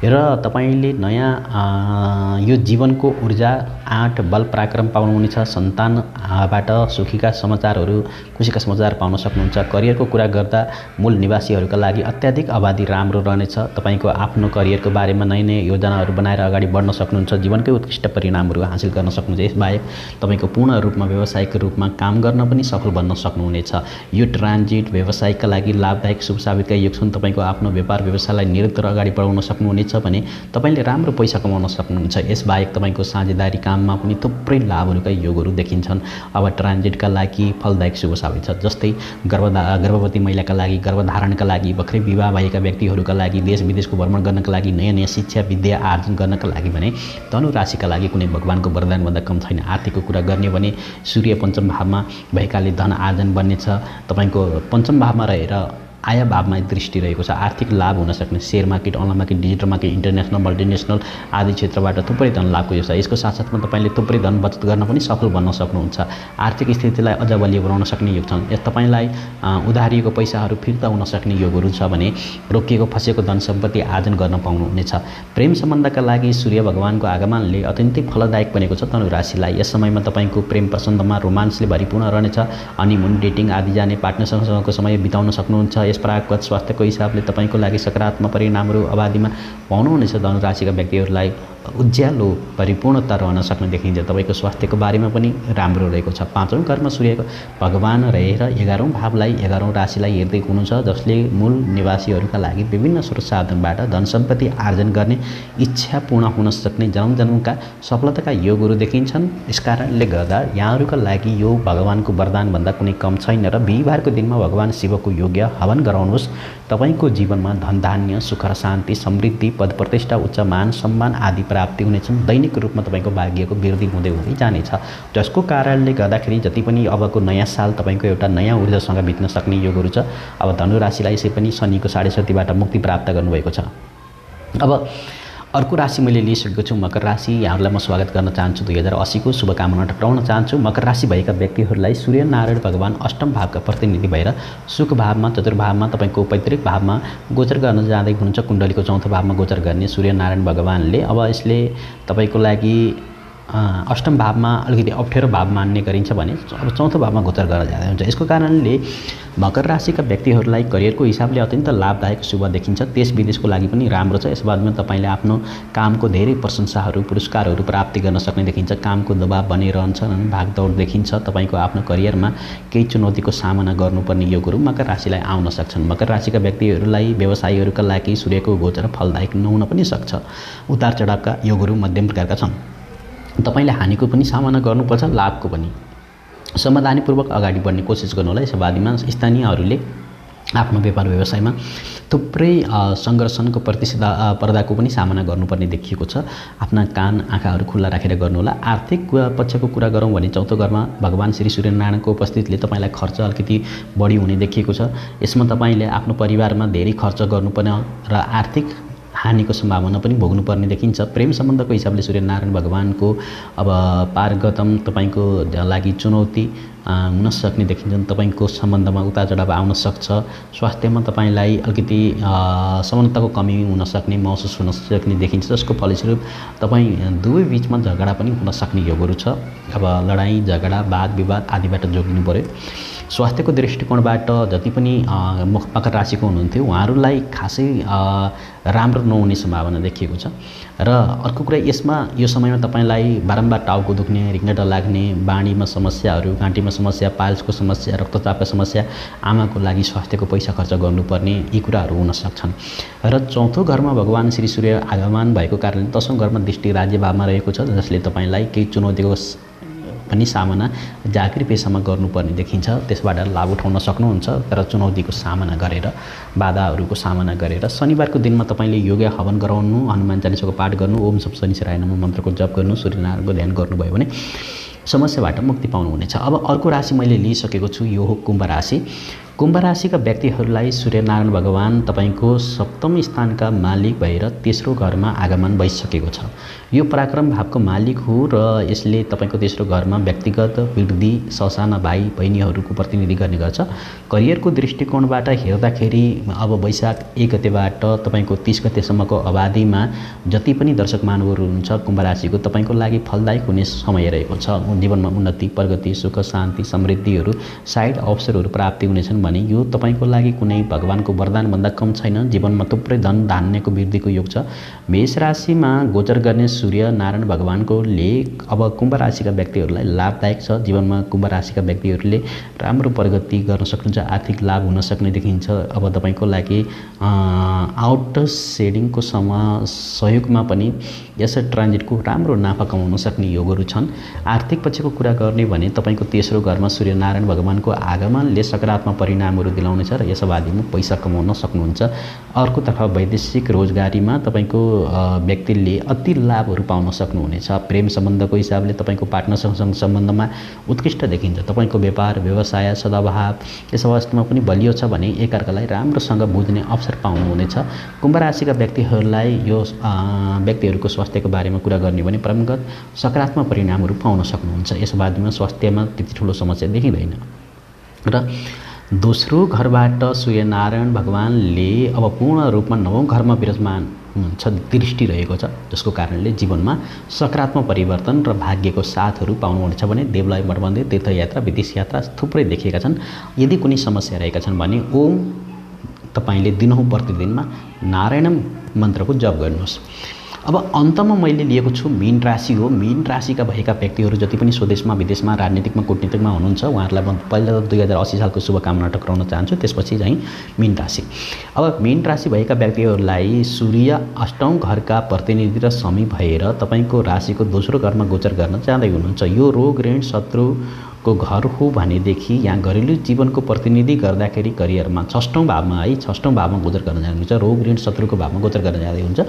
र तपाईँले नयाँ यो जीवनको ऊर्जा, आँट, बल, पराक्रम पाउनुहुनेछ। सन्तानबाट सुखीका समाचारहरू, खुसीका समाचार पाउन सक्नुहुन्छ। करियरको कुरा गर्दा मूल निवासीहरूका लागि अत्याधिक अवधि राम्रो रहनेछ। तपाईँको आफ्नो करियरको बारेमा नयाँ नयाँ योजनाहरू बनाएर अगाडि बढ्न सक्नुहुन्छ। जीवनकै उत्कृष्ट परिणामहरू हासिल गर्न सक्नुहुन्छ। यसबाहेक तपाईँको पूर्ण रूपमा व्यावसायिक रूपमा काम गर्न पनि सफल बन्न सक्नुहुनेछ। यो ट्रान्जिट व्यवसायका लागि लाभदायक शुभ साबितका योग छन्। तपाईँको आफ्नो व्यापार व्यवसायलाई निरन्तर अगाडि बढाउन सक्नुहुनेछ भने तपाईँले राम्रो पैसा कमाउन सक्नुहुन्छ। यसबाहेक तपाईँको साझेदारी काममा पनि थुप्रै लाभहरूका योगहरू देखिन्छन्। अब ट्रान्जिटका लागि फलदायक शुभ साबित छ। जस्तै गर्भवती महिलाका लागि, गर्भधारणका लागि, भर्खरै विवाह भएका व्यक्तिहरूका लागि, देश विदेशको भ्रमण गर्नका लागि, नयाँ नयाँ शिक्षा विद्या आर्जन गर्नका लागि भने धनु राशिका लागि कुनै भगवानको वरदानभन्दा कम छैन। आर्थिकको कुरा गर्ने भने सूर्य 5औं भावमा भएकाले धन आर्जन बन्नेछ। तपाईँको 5औं भावमा रहेर आय भावमा दृष्टि रहेको छ। आर्थिक लाभ हुन सक्ने share market, online market, digital market, international, multinational आदि क्षेत्रबाट थुप्रै धन लाभको यो छ। यसको साथसाथमा तपाईँले थुप्रै धन बचत गर्न पनि सफल बन्न सक्नुहुन्छ। आर्थिक स्थितिलाई अझ बलियो बनाउन सक्ने योग छन्। यस तपाईँलाई उधारिएको पैसाहरू फिर्ता हुन सक्ने योगहरू छ भने रोकिएको फसेको धन सम्पत्ति आर्जन गर्न पाउनुहुनेछ। प्रेम सम्बन्धका लागि सूर्य भगवानको आगमनले अत्यन्तै फलदायक बनेको छ धनु राशिलाई। यस समयमा तपाईँको प्रेम प्रसन्नमा रोमान्सले भरिपूर्ण रहनेछ। हनीमुन, डेटिङ आदि जाने पार्टनरसँगको समय बिताउन सक्नुहुन्छ। यस परागत स्वास्थ्यको हिसाबले तपाईँको लागि सकारात्मक परिणामहरू अवधिमा पाउनुहुनेछ। धनु राशिका व्यक्तिहरूलाई उज्यालो परिपूर्णता रहन सक्ने देखिन्छ। तपाईँको स्वास्थ्यको बारेमा पनि राम्रो रहेको छ। 5औं घरमा सूर्यको भगवान रहेर 11औं भावलाई 11औं राशिलाई हेर्दै हुनुहुन्छ, जसले मूल निवासीहरूका लागि विभिन्न स्रोत साधनबाट धन सम्पत्ति आर्जन गर्ने इच्छा पूर्ण हुन सक्ने जन्मजन्मका सफलताका योगहरू देखिन्छन्। यसकारणले गर्दा यहाँहरूका लागि यो भगवानको वरदानभन्दा कुनै कम छैन र बिहिबारको दिनमा भगवान शिवको योग्य हवन गराउनुहोस्। तपाईँको जीवनमा धनधान्य, सुख र शान्ति, समृद्धि, पद प्रतिष्ठा, उच्च मान सम्मान आदि प्राप्ति हुनेछन्। दैनिक रूपमा तपाईँको भाग्यको वृद्धि हुँदै हुँदै जानेछ, जसको कारणले गर्दाखेरि जति पनि अबको नयाँ साल तपाईँको एउटा नयाँ ऊर्जासँग बित्न सक्ने योगहरू छ। अब धनु राशिलाई यसै पनि शनिको 7.5बाट मुक्ति प्राप्त गर्नुभएको छ। अब अर्को राशि मैले लिइसकेको छु मकर राशि। यहाँहरूलाई म स्वागत गर्न चाहन्छु। 2080को शुभकामना टक्राउन चाहन्छु। मकर राशि भएका व्यक्तिहरूलाई सूर्यनारायण भगवान अष्टम भावका प्रतिनिधि भएर सुख भावमा, चतुर्भावमा, तपाईँको पैतृक भावमा गोचर गर्न जाँदै हुनुहुन्छ। कुण्डलीको 4औं भावमा गोचर गर्ने सूर्यनारायण भगवानले अब यसले तपाईँको लागि अष्टम भावमा अलिकति अप्ठ्यारो भाव मान्ने गरिन्छ भने अब 4औं भावमा गोचर गर्न जाँदै हुन्छ। यसको कारणले मकर राशिका व्यक्तिहरूलाई करियरको हिसाबले अत्यन्त लाभदायक शुभ देखिन्छ। देश विदेशको लागि पनि राम्रो छ। यसबादमा तपाईँले आफ्नो कामको धेरै प्रशंसाहरू, पुरस्कारहरू प्राप्ति गर्न सक्ने देखिन्छ। कामको दबाव बनिरहन्छ, भागदौड देखिन्छ। तपाईँको आफ्नो करियरमा केही चुनौतीको सामना गर्नुपर्ने योगहरू मकर राशिलाई आउन सक्छन्। मकर राशिका व्यक्तिहरूलाई व्यवसायीहरूका लागि सूर्यको गोचर फलदायक नहुन पनि सक्छ। उतार चढावका योगहरू मध्यम प्रकारका छन्। तपाईँले हानिको पनि सामना गर्नुपर्छ, लाभको पनि। समाधानपूर्वक अगाडि बढ्ने कोसिस गर्नु होला। यस अवधिमा स्थानीयहरूले आफ्नो व्यापार व्यवसायमा थुप्रै सङ्घर्षको पर्दाको पनि सामना गर्नुपर्ने देखिएको छ। आफ्ना कान आँखाहरू खुल्ला राखेर गर्नुहोला। आर्थिक पक्षको कुरा गरौँ भने 4औं घरमा भगवान श्री सूर्यनारायणको उपस्थितिले तपाईँलाई खर्च अलिकति बढी हुने देखिएको छ। यसमा तपाईँले आफ्नो परिवारमा धेरै खर्च गर्नुपर्ने र आर्थिक हानिको सम्भावना पनि भोग्नुपर्ने देखिन्छ। प्रेम सम्बन्धको हिसाबले सूर्यनारायण भगवानको अब पारगतम तपाईँको लागि चुनौती हुन सक्ने देखिन्छन्। तपाईँको सम्बन्धमा उतार चढाव आउन सक्छ। स्वास्थ्यमा तपाईँलाई अलिकति समानताको कमी हुन सक्ने महसुस हुन सक्ने देखिन्छ, जसको फलस्वरूप तपाईँ दुवै बिचमा झगडा पनि हुन सक्ने योगहरू छ। अब लडाईँ झगडा वाद विवाद आदिबाट जोगिनु पर्यो। स्वास्थ्यको दृष्टिकोणबाट जति पनि मकर राशिको हुनुहुन्थ्यो उहाँहरूलाई खासै राम्रो नहुने सम्भावना देखिएको छ। र अर्को कुरा, यसमा यो समयमा तपाईँलाई बारम्बार टाउको दुख्ने, रिङ्गटा लाग्ने, बाँडीमा समस्याहरू, घाँटीमा समस्या, पाइल्सको समस्या, रक्तचापको समस्या, आमाको लागि स्वास्थ्यको पैसा खर्च गर्नुपर्ने यी कुराहरू हुन सक्छन्। र 4औं घरमा भगवान श्री सूर्य आगमन भएको कारणले 10औं घरमा दृष्टि राज्य भावमा रहेको छ, जसले तपाईँलाई केही चुनौतीको पनि सामना जागिर पेसामा गर्नुपर्ने देखिन्छ। त्यसबाट लाभ उठाउन सक्नुहुन्छ, तर चुनौतीको सामना गरेर, बाधाहरूको सामना गरेर। शनिबारको दिनमा तपाईँले योग्य हवन गराउनु, हनुमान चालिसाको पाठ गर्नु, ओम सब शनि सिराय नमः मन्त्रको जप गर्नु, सूर्यनारायणको ध्यान गर्नुभयो भने समस्याबाट मुक्ति पाउनुहुनेछ। अब अर्को राशि मैले लिइसकेको छु, यो हो कुम्भ राशि। कुम्भ राशिका व्यक्तिहरूलाई सूर्यनारायण भगवान तपाईँको 7औं स्थानका मालिक भएर तेस्रो घरमा आगमन भइसकेको छ। यो पराक्रम भावको मालिक हो र यसले तपाईँको तेस्रो घरमा व्यक्तिगत वृद्धि, ससाना भाइ बहिनीहरूको प्रतिनिधि गर्ने गर्छ। करियरको दृष्टिकोणबाट हेर्दाखेरि अब वैशाख 1 गतेबाट तपाईँको 30 गतेसम्मको अवधिमा जति पनि दर्शक महानुभावहरू हुनुहुन्छ कुम्भ राशिको, तपाईँको लागि फलदायक हुने समय रहेको छ। जीवनमा उन्नति, प्रगति, सुख, शान्ति, समृद्धिहरू, साइड अवसरहरू प्राप्ति हुनेछन् भने यो तपाईँको लागि कुनै भगवानको वरदानभन्दा कम छैन। जीवनमा थुप्रै धन धान्यको वृद्धिको योग छ। मेष राशिमा गोचर गर्ने सूर्य नारायण भगवानकोले अब कुम्भ राशिका व्यक्तिहरूलाई लाभदायक छ। जीवनमा कुम्भ राशिका व्यक्तिहरूले राम्रो प्रगति गर्न सक्नुहुन्छ, आर्थिक लाभ हुन सक्ने देखिन्छ। अब तपाईँको लागि आउट सेडिङको सहयोगमा पनि यस ट्रान्जिटको राम्रो नाफा कमाउन सक्ने योगहरू छन्। आर्थिक पक्षको कुरा गर्ने भने तपाईँको तेस्रो घरमा सूर्यनारायण भगवानको आगमनले सकारात्मक परिणामहरू दिलाउनेछ र यस अवधिमा पैसा कमाउन सक्नुहुन्छ। अर्कोतर्फ वैदेशिक रोजगारीमा तपाईँको व्यक्तिले अति लाभहरू पाउन सक्नुहुनेछ। प्रेम सम्बन्धको हिसाबले तपाईँको पार्टनरसँग सम्बन्धमा उत्कृष्ट देखिन्छ। तपाईँको व्यापार व्यवसाय सद्भाव यस अवस्थामा पनि बलियो छ भने एकअर्कालाई राम्रोसँग बुझ्ने अवसर पाउनुहुनेछ। कुम्भ राशिका व्यक्तिहरूलाई यो व्यक्तिहरूको स्वास्थ्यको बारेमा कुरा गर्ने भने परमगत सकारात्मक परिणामहरू पाउन सक्नुहुन्छ। यस अवधिमा स्वास्थ्यमा त्यति ठुलो समस्या देखिँदैन। र दोस्रो घरबाट सूर्यनारायण भगवानले अब पूर्ण रूपमा 9औं घरमा विराजमान हुनुहुन्छ, दृष्टि रहेको छ, जसको कारणले जीवनमा सकारात्मक परिवर्तन र भाग्यको साथहरू पाउनुहुनेछ भने देवलाई मठबन्दी तीर्थयात्रा विदेश यात्रा थुप्रै देखिएका छन्। यदि कुनै समस्या रहेका छन् भने ओम तपाईले दिनहुँ प्रतिदिनमा नारायण मन्त्रको जप गर्नुहोस्। अब अन्तमा मैले लिएको छु मीन राशि हो। मीन राशिका भएका व्यक्तिहरू जति पनि स्वदेशमा विदेशमा राजनीतिकमा कूटनीतिकमा हुनुहुन्छ उहाँहरूलाई म पहिला 2080 सालको शुभकामना टक्राउन चाहन्छु, त्यसपछि चाहिँ मीन राशि। अब मीन राशि भएका व्यक्तिहरूलाई सूर्य 8औं घरका प्रतिनिधि र समी भएर तपाईको राशिको दोस्रो घरमा गोचर गर्न जाँदै हुनुहुन्छ। यो रोग ऋण शत्रुको घर हो भनेदेखि यहाँ घरेलु जीवनको प्रतिनिधि गर्दाखेरि करियरमा 6औं भावमा है 6औं भावमा गोचर गर्न जानुहुन्छ। रोग ऋण शत्रुको भावमा गोचर गर्न जाँदै हुन्छ।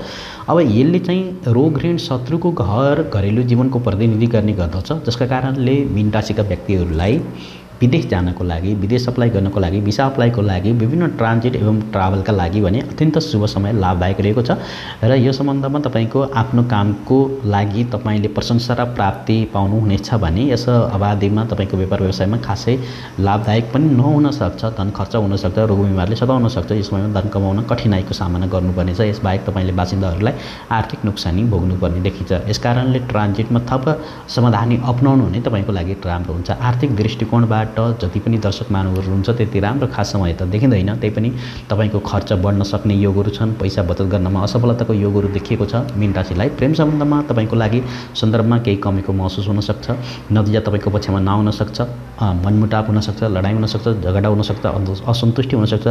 अब यसले चाहिँ रोग ऋण शत्रुको घर घरेलु जीवनको प्रतिनिधि गर्ने गर्दछ, जसका कारणले मीन राशिका व्यक्तिहरूलाई विदेश जानको लागि, विदेश अप्लाई गर्नको लागि, भिसा अप्लाईको लागि, विभिन्न ट्रान्जिट एवं ट्राभलका लागि भने अत्यन्त शुभ समय लाभदायक रहेको छ। र यो सम्बन्धमा तपाईको आफ्नो कामको लागि तपाईले प्रशंसा र प्राप्ति पाउनुहुनेछ भने यस अवधिमा तपाईको व्यापार व्यवसायमा खासै लाभदायक पनि नहुन सक्छ। धन खर्च हुन सक्छ, रोग बिमारले सताउन सक्छ। यस समयमा धन कमाउन कठिनाइको सामना गर्नुपर्नेछ। यसबाहेक तपाईले बासिन्दाहरूलाई आर्थिक नोक्सानी भोग्नुपर्ने देखिन्छ। यसकारणले ट्रान्जिटमा थप समाधानी अपनाउनु नै तपाईको लागि राम्रो हुन्छ। आर्थिक दृष्टिकोणबाट जति पनि दर्शक महानुभावहरू हुन्छ त्यति राम्रो खास समय त देखिँदैन। त्यही पनि तपाईको खर्च बढ्न सक्ने योगहरू छन्। पैसा बचत गर्नमा असफलताको योगहरू देखिएको छ। मीन राशिलाई प्रेम सम्बन्धमा तपाईको लागि सन्दर्भमा केही कमीको महसुस हुन सक्छ। नतिजा तपाईको पक्षमा नआउन सक्छ। मनमुटाव हुन सक्छ, लडाइँ हुन सक्छ, झगडा हुन सक्छ, असन्तुष्टि हुन सक्छ।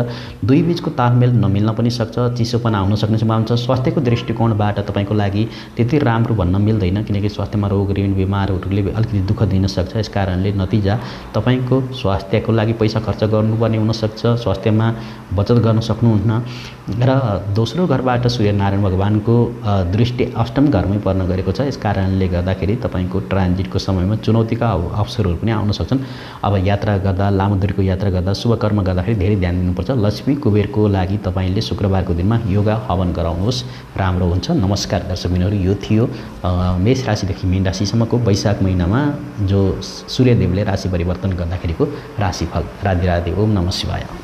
दुई बीचको तालमेल नमिल्न पनि सक्छ। चिसोपना आउन सक्ने सम्भावना छ। स्वास्थ्यको दृष्टिकोणबाट तपाईको लागि त्यति राम्रो भन्न मिल्दैन, किनकि स्वास्थ्यमा रोग ऋण बिमारहरूले अलिकति दुःख दिन सक्छ। यसकारणले नतिजा तपाईको स्वास्थ्यको लागि पैसा खर्च गर्नुपर्ने हुन सक्छ। स्वास्थ्यमा बचत गर्न सक्नुहुन्न। र दोस्रो घरबाट सूर्यनारायण भगवानको दृष्टि 8औं घरमै पर्न गएको छ। यस कारणले गर्दाखेरि तपाईको ट्रान्जिटको समयमा चुनौतीका अवसरहरू पनि आउन सक्छन्। अब यात्रा गर्दा, लामो दूरीको यात्रा गर्दा, शुभ कर्म गर्दाखेरि धेरै ध्यान दिनुपर्छ। लक्ष्मी कुबेरको लागि तपाईले शुक्रबारको दिनमा योगा हवन गराउनुहोस्, राम्रो हुन्छ। नमस्कार दर्शकबिनहरू, यो थियो मेष राशिदेखि मीन राशिसम्मको वैशाख महिनामा जो सूर्यदेवले राशि परिवर्तन गर्दाखेरिको राशिफल। राधे राधे, ओम नमः शिवाय।